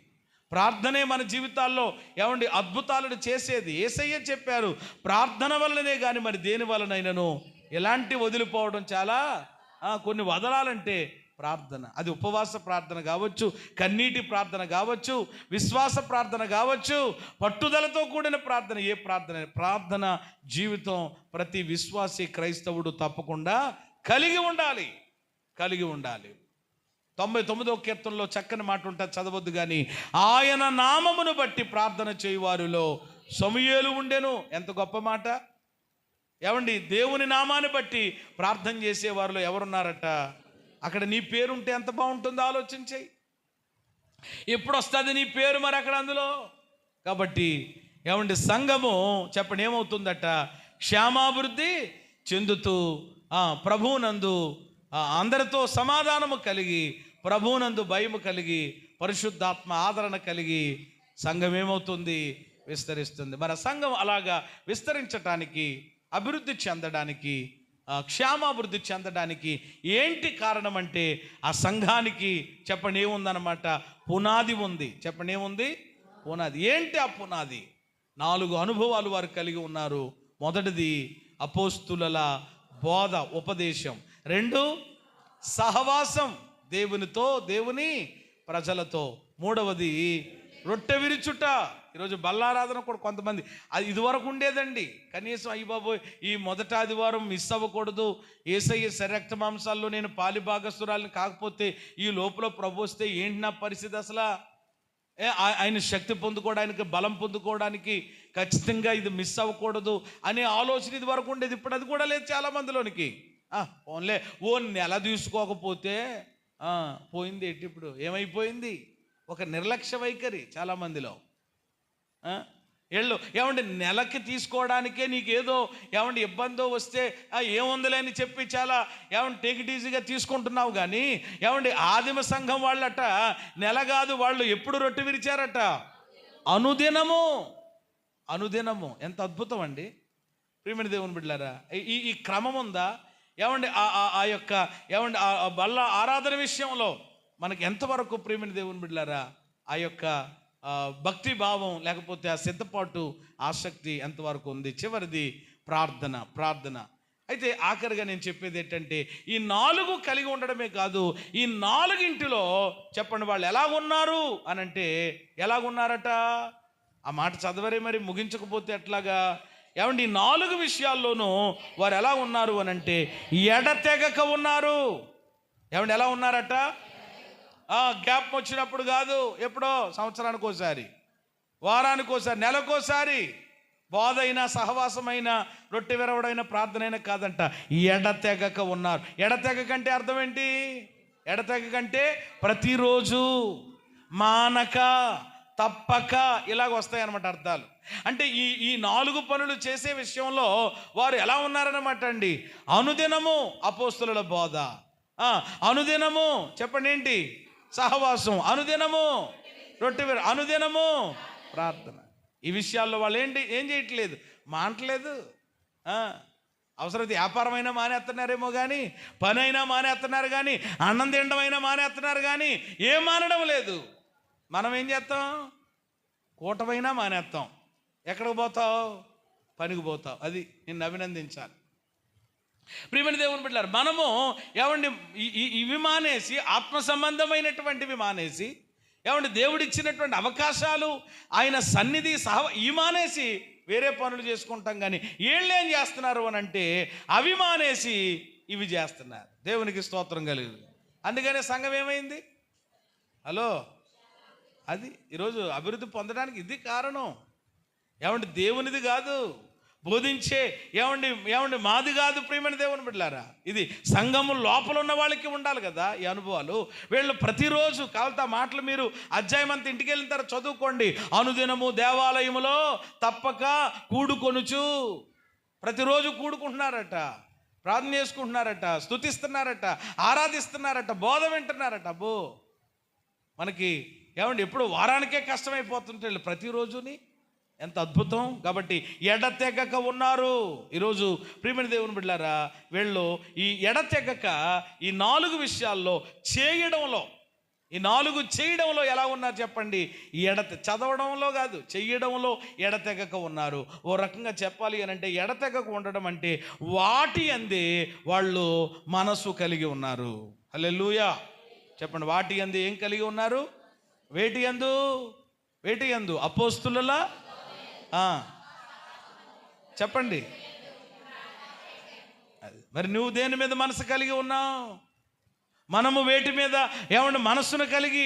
ప్రార్థనే మన జీవితాల్లో ఏమండి అద్భుతాలను చేసేది. యేసయ్య చెప్పారు, ప్రార్థన వల్లనే కానీ మరి దేని వలనైనను ఎలాంటి వదిలిపోవడం చాలా కొన్ని వదలాలంటే ప్రార్థన. అది ఉపవాస ప్రార్థన కావచ్చు, కన్నీటి ప్రార్థన కావచ్చు, విశ్వాస ప్రార్థన కావచ్చు, పట్టుదలతో కూడిన ప్రార్థన. ఏ ప్రార్థన జీవితం ప్రతి విశ్వాసీ క్రైస్తవుడు తప్పకుండా కలిగి ఉండాలి. 99వ కీర్తనలో చక్కని మాట ఉంటుంది, చదవద్దు కానీ, ఆయన నామమును బట్టి ప్రార్థన చేయువారిలో సమూయేలు ఉండెను. ఎంత గొప్ప మాట! ఏమండి దేవుని నామాన్ని బట్టి ప్రార్థన చేసేవారిలో ఎవరున్నారట? అక్కడ నీ పేరు ఉంటే ఎంత బాగుంటుందో ఆలోచన చేయి. ఎప్పుడు వస్తుంది నీ పేరు మరి అక్కడ అందులో? కాబట్టి ఏమండి సంఘము చెప్పండి ఏమవుతుందట? క్షేమాభివృద్ధి చెందుతూ ప్రభువునందు అందరితో సమాధానము కలిగి, ప్రభువునందు భయము కలిగి, పరిశుద్ధాత్మ ఆదరణ కలిగి సంఘం ఏమవుతుంది? విస్తరిస్తుంది. మన సంఘం అలాగా విస్తరించటానికి, అభివృద్ధి చెందడానికి, క్షేమాభివృద్ధి చెందడానికి ఏంటి కారణం అంటే ఆ సంఘానికి చెప్పండి ఏముందన్నమాట? పునాది ఉంది. చెప్పండి ఏముంది? పునాది. ఏంటి ఆ పునాది? 4 అనుభవాలు వారు కలిగి ఉన్నారు. మొదటిది అపోస్తుల బోధ, ఉపదేశం. 2 సహవాసం దేవునితో, దేవుని ప్రజలతో. 3వది రొట్టె విరుచుట. ఈరోజు బల్లారాధన కూడా కొంతమంది, అది ఇదివరకు ఉండేదండి. కనీసం అయ్యి బాబోయ్ ఈ మొదటి ఆదివారం మిస్ అవ్వకూడదు, యేసయ్య శరీరక్త మాంసాల్లో నేను పాలిభాగస్తురాలని కాకపోతే ఈ లోపల ప్రభు వస్తే ఏంటి నా పరిస్థితి అసలు? ఆయన శక్తి పొందుకోవడానికి, బలం పొందుకోవడానికి ఖచ్చితంగా ఇది మిస్ అవ్వకూడదు అనే ఆలోచన ఇది వరకు ఉండేది. ఇప్పుడు అది కూడా లేదు చాలా మందిలోనికి. ఓన్లే నెల తీసుకోకపోతే పోయింది. ఏంటి ఇప్పుడు ఏమైపోయింది? ఒక నిర్లక్ష్య వైఖరి చాలామందిలో. ఏమండి నెలకి తీసుకోవడానికే నీకేదో ఏమండి ఇబ్బందో వస్తే ఏముందిలే అని చెప్పి చాలా ఏమండి టేక్ ఇట్ ఈజీగా తీసుకుంటున్నావు. కానీ ఏమండి ఆదిమ సంఘం వాళ్ళట నెల కాదు, వాళ్ళు ఎప్పుడు రొట్టె విరిచారట? అనుదినము. అనుదినము. ఎంత అద్భుతం అండి ప్రియమైన దేవుని బిడ్డలారా. ఈ ఈ క్రమం ఉందా ఏమండి? ఆ యొక్క ఏమండి ఆ బల్ల ఆరాధన విషయంలో మనకి ఎంతవరకు ప్రియమైన దేవుని బిడ్డలారా ఆ యొక్క భక్తి భావం లేకపోతే ఆ సిద్ధపాటు ఆసక్తి ఎంతవరకు ఉంది? చివరిది ప్రార్థన. అయితే ఆఖరిగా నేను చెప్పేది ఏంటంటే ఈ 4 కలిగి ఉండడమే కాదు, ఈ 4 చెప్పండి వాళ్ళు ఎలాగున్నారు అనంటే ఎలాగున్నారట? ఆ మాట చదవరే మరి, ముగించకపోతే ఎట్లాగా? ఏమండి ఈ 4 విషయాల్లోనూ వారు ఎలా ఉన్నారు అనంటే ఎడతెగక ఉన్నారు. ఏమండి ఎలా ఉన్నారట? గ్యాప్ వచ్చినప్పుడు కాదు, ఎప్పుడో సంవత్సరానికి ఒకసారి, వారానికి ఒకసారి, నెలకోసారి బోధైనా సహవాసమైన రొట్టె విరవడైన ప్రార్థన అయినా కాదంట, ఎడతెగక ఉన్నారు. ఎడతెగక అంటే అర్థం ఏంటి? ఎడతెగక అంటే ప్రతిరోజు, మానక, తప్పక ఇలాగ వస్తాయి అన్నమాట అర్థాలు. అంటే ఈ 4 పనులు చేసే విషయంలో వారు ఎలా ఉన్నారన్నమాట అండి. అనుదినము అపోస్తలుల బోధ, అనుదినము చెప్పండి ఏంటి? సహవాసం, అనుదినము రొట్టె విరవ, అనుదినము ప్రార్థన. ఈ విషయాల్లో వాళ్ళు ఏం చేయట్లేదు, మానట్లేదు. అవసరమైతే వ్యాపారమైనా మానేస్తున్నారేమో కానీ, పని అయినా మానేస్తున్నారు కానీ, అన్నం తినడం అయినా మానేస్తున్నారు కానీ ఏం మానడం లేదు. మనం ఏం చేస్తాం? కూటమైనా మానేస్తాం. ఎక్కడికి పోతావు? పనికి పోతావు. అది నిన్ను అభినందించాలి ప్రియమైన దేవుని బిడ్డలారా. మనము ఏమండి ఇవి మానేసి, ఆత్మ సంబంధమైనటువంటివి మానేసి, ఏమంటే దేవుడిచ్చినటువంటి అవకాశాలు, ఆయన సన్నిధి ఈ మానేసి వేరే పనులు చేసుకుంటాం. కానీ వీళ్ళు ఏం చేస్తున్నారు అని అంటే అవి మానేసి ఇవి చేస్తున్నారు. దేవునికి స్తోత్రం కలుగు. అందుకనే సంఘం ఏమైంది? హలో, అది ఈరోజు అభివృద్ధి పొందడానికి ఇది కారణం. ఏమంటే దేవునిది కాదు, బోధించే ఏమండి మాది కాదు ప్రియమైన దేవుని బిడ్డలారా. ఇది సంఘము లోపల ఉన్న వాళ్ళకి ఉండాలి కదా ఈ అనుభవాలు. వీళ్ళు ప్రతిరోజు కావాలంటే మాటలు మీరు అధ్యాయం అంతా ఇంటికి వెళ్ళిన తర్వాత చదువుకోండి. అనుదినము దేవాలయములో తప్పక కూడుకొనుచు, ప్రతిరోజు కూడుకుంటున్నారట, ప్రార్థన చేసుకుంటున్నారట, స్తుతిస్తున్నారట, ఆరాధిస్తున్నారట, బోధ వింటున్నారట. అబ్బో, మనకి ఏమండి ఎప్పుడు వారానికే కష్టమైపోతుంటే ప్రతిరోజుని ఎంత అద్భుతం. కాబట్టి ఎడతెగక ఉన్నారు. ఈరోజు ప్రియమైన దేవుని బిడ్డలారా, వీళ్ళు ఈ ఎడతెగక ఈ 4 విషయాల్లో చేయడంలో, ఈ 4 చేయడంలో ఎలా ఉన్నారు చెప్పండి? ఈ చదవడంలో కాదు, చెయ్యడంలో ఎడతెగక ఉన్నారు. ఓ రకంగా చెప్పాలి అని అంటే ఎడతెగక ఉండడం అంటే వాటి అందే వాళ్ళు మనసు కలిగి ఉన్నారు. హల్లెలూయా చెప్పండి. వాటి అందు ఏం కలిగి ఉన్నారు? వేటి యందు అపోస్తుల చెప్పండి. మరి నువ్వు దేని మీద మనసు కలిగి ఉన్నావు? మనము వేటి మీద మనస్సును కలిగి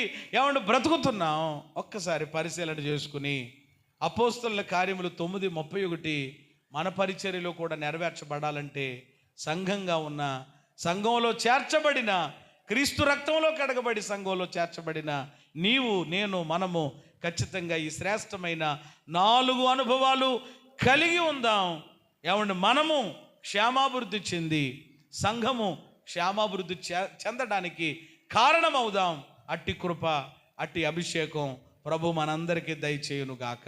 బ్రతుకుతున్నాం? ఒక్కసారి పరిశీలన చేసుకుని అపోస్తలుల కార్యములు 9:31 మన పరిచర్యలో కూడా నెరవేర్చబడాలంటే సంఘంగా ఉన్న, సంఘంలో చేర్చబడిన, క్రీస్తు రక్తంలో కడగబడి సంఘంలో చేర్చబడిన నీవు, నేను, మనము ఖచ్చితంగా ఈ శ్రేష్టమైన 4 అనుభవాలు కలిగి ఉందాం. మనము క్షేమాభివృద్ధి చెంది సంఘము క్షేమాభివృద్ధి చెందడానికి కారణమవుదాం. అట్టి కృప, అట్టి అభిషేకం ప్రభు మనందరికీ దయచేయును గాక.